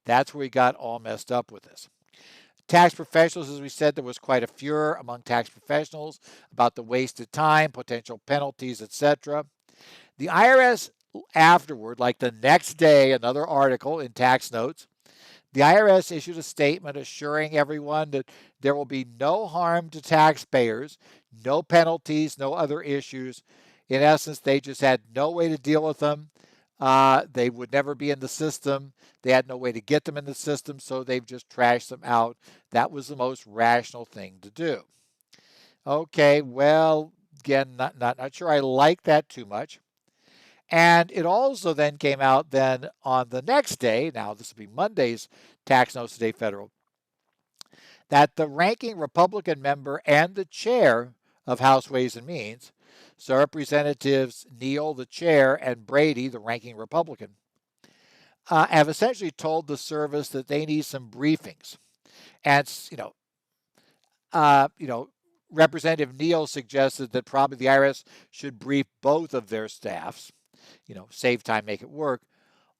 Speaker 1: That's where we got all messed up with this. Tax professionals, as we said, there was quite a furor among tax professionals about the wasted time, potential penalties, etc. The IRS afterward, like the next day, another article in Tax Notes, The IRS issued a statement assuring everyone that there will be no harm to taxpayers, no penalties, no other issues. In essence, they just had no way to deal with them. They would never be in the system. They had no way to get them in the system, so they've just trashed them out. That was the most rational thing to do. Okay, well, again, not sure I like that too much. And it also then came out then on the next day, now this will be Monday's Tax Notes Today Federal, that the ranking Republican member and the chair of House Ways and Means, so Representatives Neal, the chair, and Brady, the ranking Republican, have essentially told the service that they need some briefings. And, Representative Neal suggested that probably the IRS should brief both of their staffs, save time, make it work,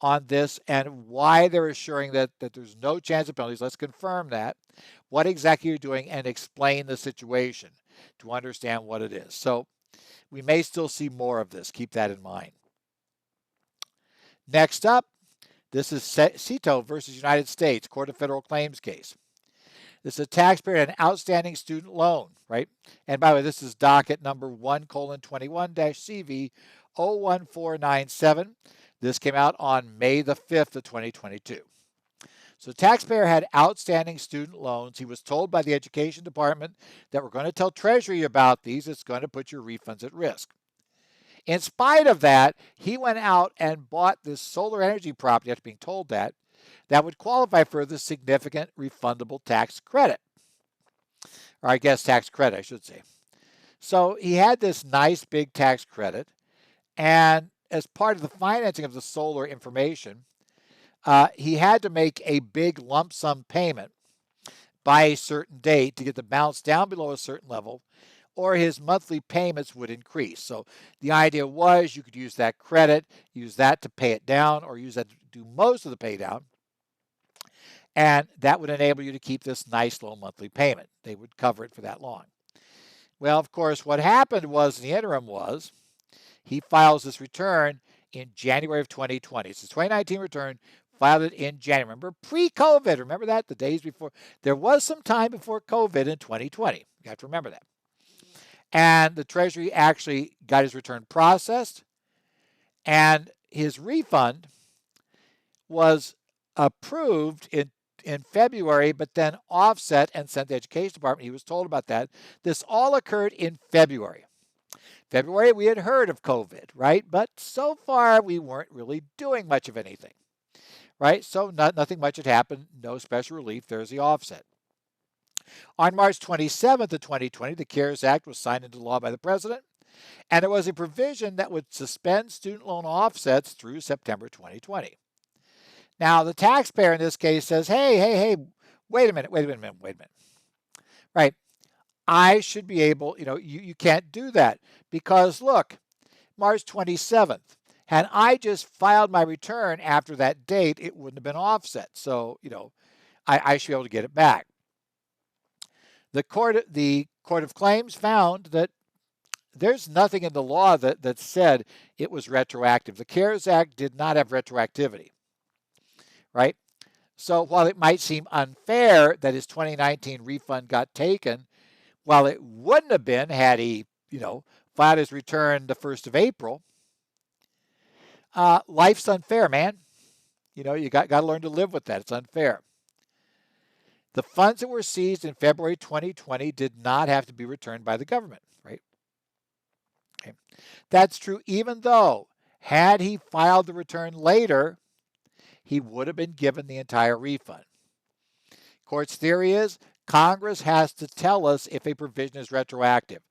Speaker 1: on this and why they're assuring that there's no chance of penalties. Let's confirm that, what exactly you're doing, and explain the situation to understand what it is. So we may still see more of this. Keep that in mind. Next up, this is Cito versus United States, Court of Federal Claims case. This is a taxpayer and an outstanding student loan, right? And by the way, this is docket number 1:21-CV 01497. This came out on May the 5th of 2022. So the taxpayer had outstanding student loans. He was told by the Education Department that we're going to tell Treasury about these. It's going to put your refunds at risk. In spite of that, he went out and bought this solar energy property after being told that would qualify for the significant refundable tax credit. Or I guess tax credit, I should say. So he had this nice big tax credit, and as part of the financing of the solar information, he had to make a big lump sum payment by a certain date to get the balance down below a certain level, or his monthly payments would increase. So the idea was you could use that credit, use that to pay it down, or use that to do most of the pay down, and that would enable you to keep this nice low monthly payment. They would cover it for that long. Well, of course, what happened was, in the interim, was he files this return in January of 2020. It's his 2019 return, filed it in January. Remember, pre-COVID, remember that? The days before. There was some time before COVID in 2020. You have to remember that. And the Treasury actually got his return processed, and his refund was approved in February, but then offset and sent to the Education Department. He was told about that. This all occurred in February. February, we had heard of COVID, right? But so far, we weren't really doing much of anything, right? So nothing much had happened, no special relief. There's the offset. On March 27th of 2020, the CARES Act was signed into law by the president, and there was a provision that would suspend student loan offsets through September 2020. Now, the taxpayer in this case says, hey, wait a minute. Right. I should be able, you can't do that because look, March 27th, had I just filed my return after that date, it wouldn't have been offset. So, I should be able to get it back. The Court of Claims found that there's nothing in the law that said it was retroactive. The CARES Act did not have retroactivity, right? So while it might seem unfair that his 2019 refund got taken, while it wouldn't have been had he, filed his return the 1st of April, life's unfair, man. You got to learn to live with that. It's unfair. The funds that were seized in February 2020 did not have to be returned by the government, right? Okay. That's true even though, had he filed the return later, he would have been given the entire refund. Court's theory is Congress has to tell us if a provision is retroactive.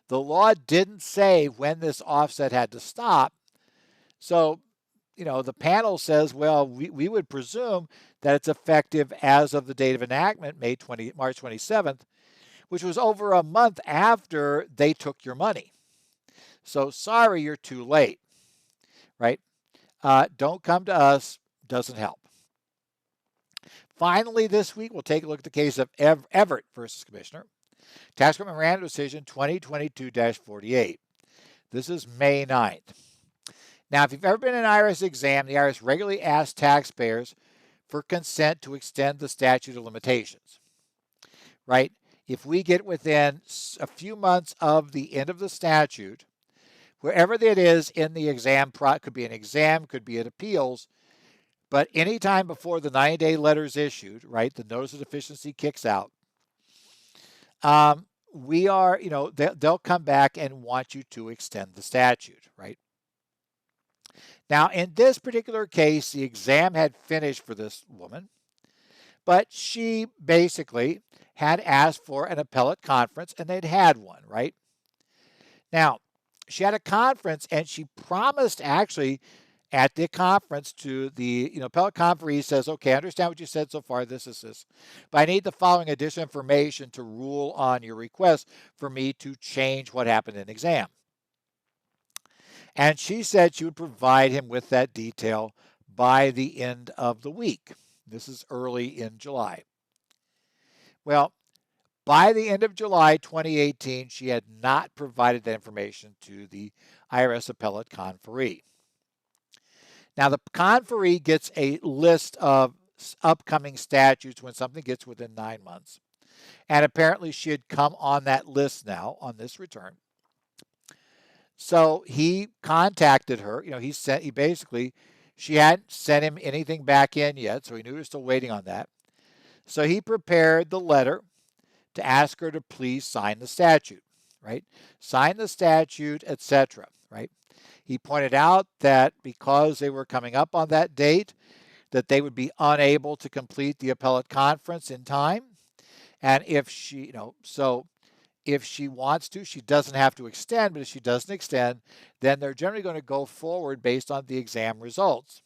Speaker 1: The law didn't say when this offset had to stop. So, the panel says, well, we would presume that it's effective as of the date of enactment, March 27th, which was over a month after they took your money. So sorry, you're too late, right? Don't come to us, doesn't help. Finally, this week, we'll take a look at the case of Everett versus Commissioner. Tax Court Memorandum Decision 2022-48. This is May 9th. Now, if you've ever been in an IRS exam, the IRS regularly asks taxpayers for consent to extend the statute of limitations, right? If we get within a few months of the end of the statute, wherever that is in the exam, could be an exam, could be an appeals, but anytime before the 90-day letter is issued, right, the notice of deficiency kicks out, we are, they'll come back and want you to extend the statute, right? Now, in this particular case, the exam had finished for this woman, but she basically had asked for an appellate conference, and they'd had one, right? Now, she had a conference, and she promised actually at the conference to the appellate conferee says, okay, I understand what you said so far, this, but I need the following additional information to rule on your request for me to change what happened in exam. And she said she would provide him with that detail by the end of the week. This is early in July. Well, by the end of July 2018, she had not provided that information to the IRS appellate conferee. Now, the conferee gets a list of upcoming statutes when something gets within 9 months. And apparently she had come on that list now on this return. So he contacted her. She hadn't sent him anything back in yet, so he knew he was still waiting on that. So he prepared the letter to ask her to please sign the statute, right? Sign the statute, etc., right? He pointed out that because they were coming up on that date, that they would be unable to complete the appellate conference in time. And if she, if she wants to, she doesn't have to extend, but if she doesn't extend, then they're generally going to go forward based on the exam results.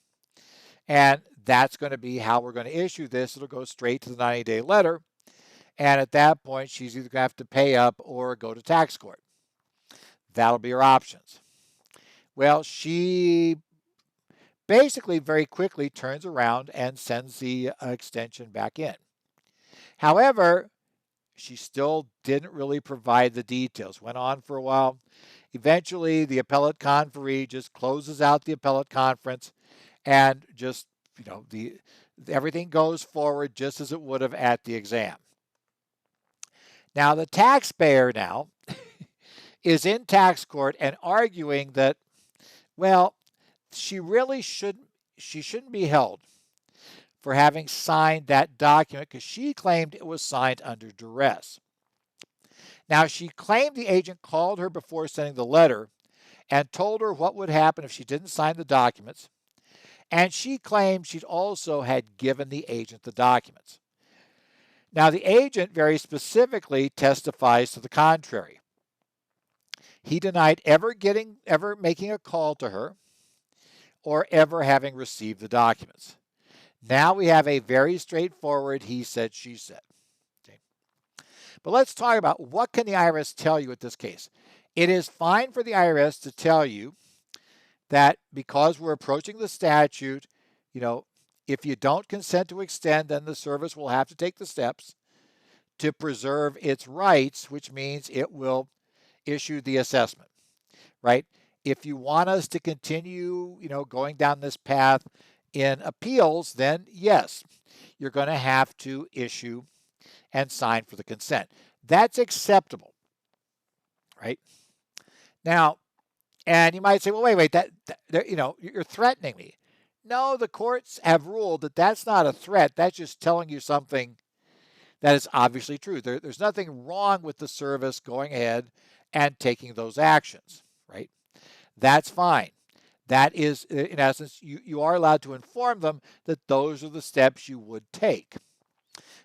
Speaker 1: And that's going to be how we're going to issue this. It'll go straight to the 90-day letter. And at that point, she's either going to have to pay up or go to tax court. That'll be her options. Well, she basically very quickly turns around and sends the extension back in. However, she still didn't really provide the details. Went on for a while. Eventually, the appellate conferee just closes out the appellate conference and just, everything goes forward just as it would have at the exam. Now, the taxpayer now is in tax court and arguing that, well, she shouldn't be held for having signed that document because she claimed it was signed under duress. Now, she claimed the agent called her before sending the letter and told her what would happen if she didn't sign the documents. And she claimed she'd also had given the agent the documents. Now, the agent very specifically testifies to the contrary. He denied ever making a call to her or ever having received the documents. Now we have a very straightforward he said, she said. Okay. But let's talk about what can the IRS tell you at this case. It is fine for the IRS to tell you that because we're approaching the statute, if you don't consent to extend, then the service will have to take the steps to preserve its rights, which means it will issue the assessment, right? If you want us to continue, going down this path in appeals, then yes, you're going to have to issue and sign for the consent. That's acceptable, right? Now, and you might say, well, wait, you're threatening me. No, the courts have ruled that that's not a threat. That's just telling you something that is obviously true. There's nothing wrong with the service going ahead and taking those actions, right? That's fine. That is, in essence, you are allowed to inform them that those are the steps you would take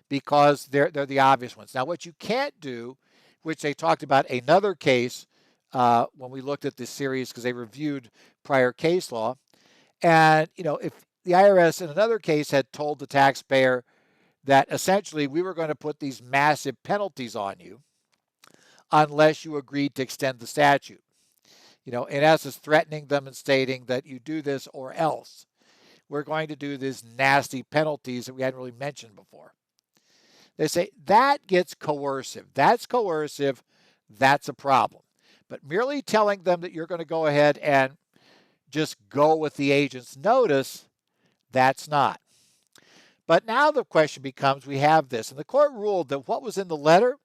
Speaker 1: because they're the obvious ones. Now, what you can't do, which they talked about another case when we looked at this series because they reviewed prior case law, and, if the IRS in another case had told the taxpayer that essentially we were going to put these massive penalties on you unless you agreed to extend the statute. In essence, threatening them and stating that you do this or else we're going to do these nasty penalties that we hadn't really mentioned before. They say that gets coercive. That's coercive. That's a problem. But merely telling them that you're going to go ahead and just go with the agent's notice, that's not. But now the question becomes, we have this, and the court ruled that what was in the letter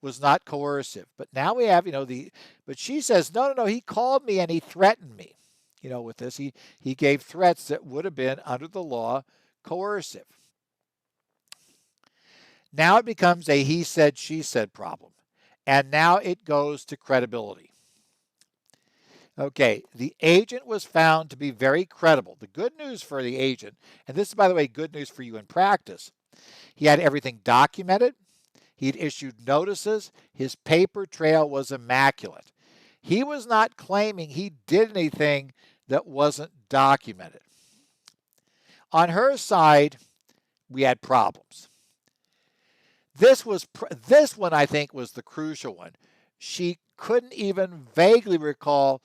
Speaker 1: was not coercive. But now we have, but she says, no, he called me and he threatened me. With this, he gave threats that would have been, under the law, coercive. Now it becomes a he said, she said problem. And now it goes to credibility. Okay, the agent was found to be very credible. The good news for the agent, and this is, by the way, good news for you in practice, he had everything documented. He'd issued notices. His paper trail was immaculate. He was not claiming he did anything that wasn't documented. On her side, we had problems. This one, I think, was the crucial one. She couldn't even vaguely recall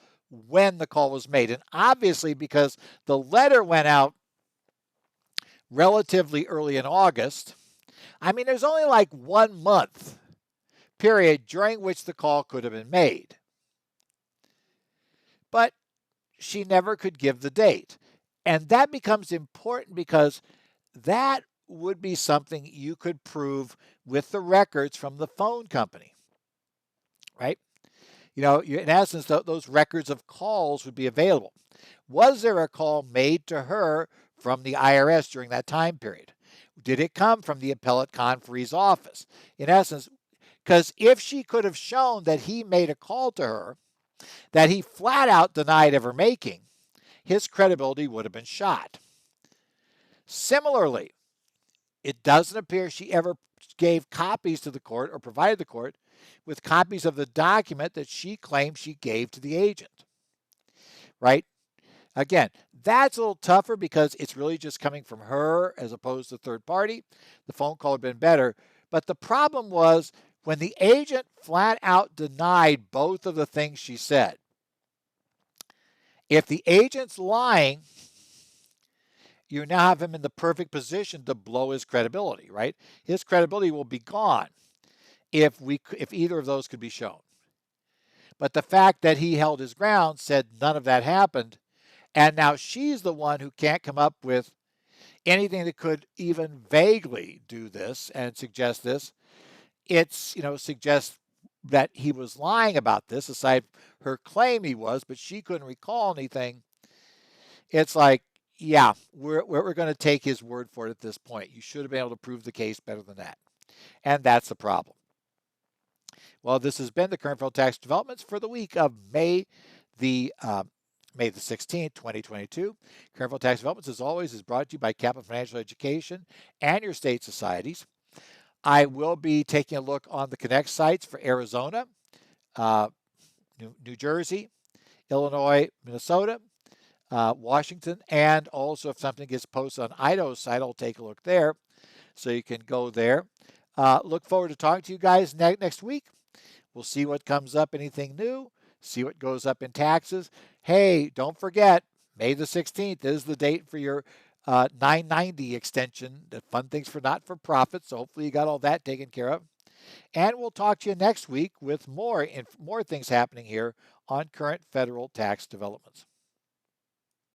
Speaker 1: when the call was made. And obviously, because the letter went out relatively early in August, there's only like 1 month period during which the call could have been made. But she never could give the date. And that becomes important because that would be something you could prove with the records from the phone company, right? In essence, those records of calls would be available. Was there a call made to her from the IRS during that time period? Did it come from the appellate conferee's office? In essence, because if she could have shown that he made a call to her that he flat out denied ever making, his credibility would have been shot. Similarly, it doesn't appear she ever gave copies to the court or provided the court with copies of the document that she claimed she gave to the agent, right? Again, that's a little tougher because it's really just coming from her as opposed to third party. The phone call had been better. But the problem was when the agent flat out denied both of the things she said. If the agent's lying, you now have him in the perfect position to blow his credibility, right? His credibility will be gone if either of those could be shown. But the fact that he held his ground, said none of that happened, and now she's the one who can't come up with anything that could even vaguely do this and suggest this. It's, suggests that he was lying about this, aside her claim he was, but she couldn't recall anything. It's like, yeah, we're going to take his word for it at this point. You should have been able to prove the case better than that. And that's the problem. Well, this has been the current federal tax developments for the week of May the 16th, 2022. Current federal tax developments, as always, is brought to you by Kaplan Financial Education and your state societies. I will be taking a look on the Connect sites for Arizona, New Jersey, Illinois, Minnesota, Washington, and also if something gets posted on Idaho's site, I'll take a look there. So you can go there. Look forward to talking to you guys next week. We'll see what comes up, anything new, see what goes up in taxes. Hey, don't forget, May the 16th is the date for your 990 extension, the fun things for not-for-profit. So hopefully you got all that taken care of. And we'll talk to you next week with more things happening here on current federal tax developments.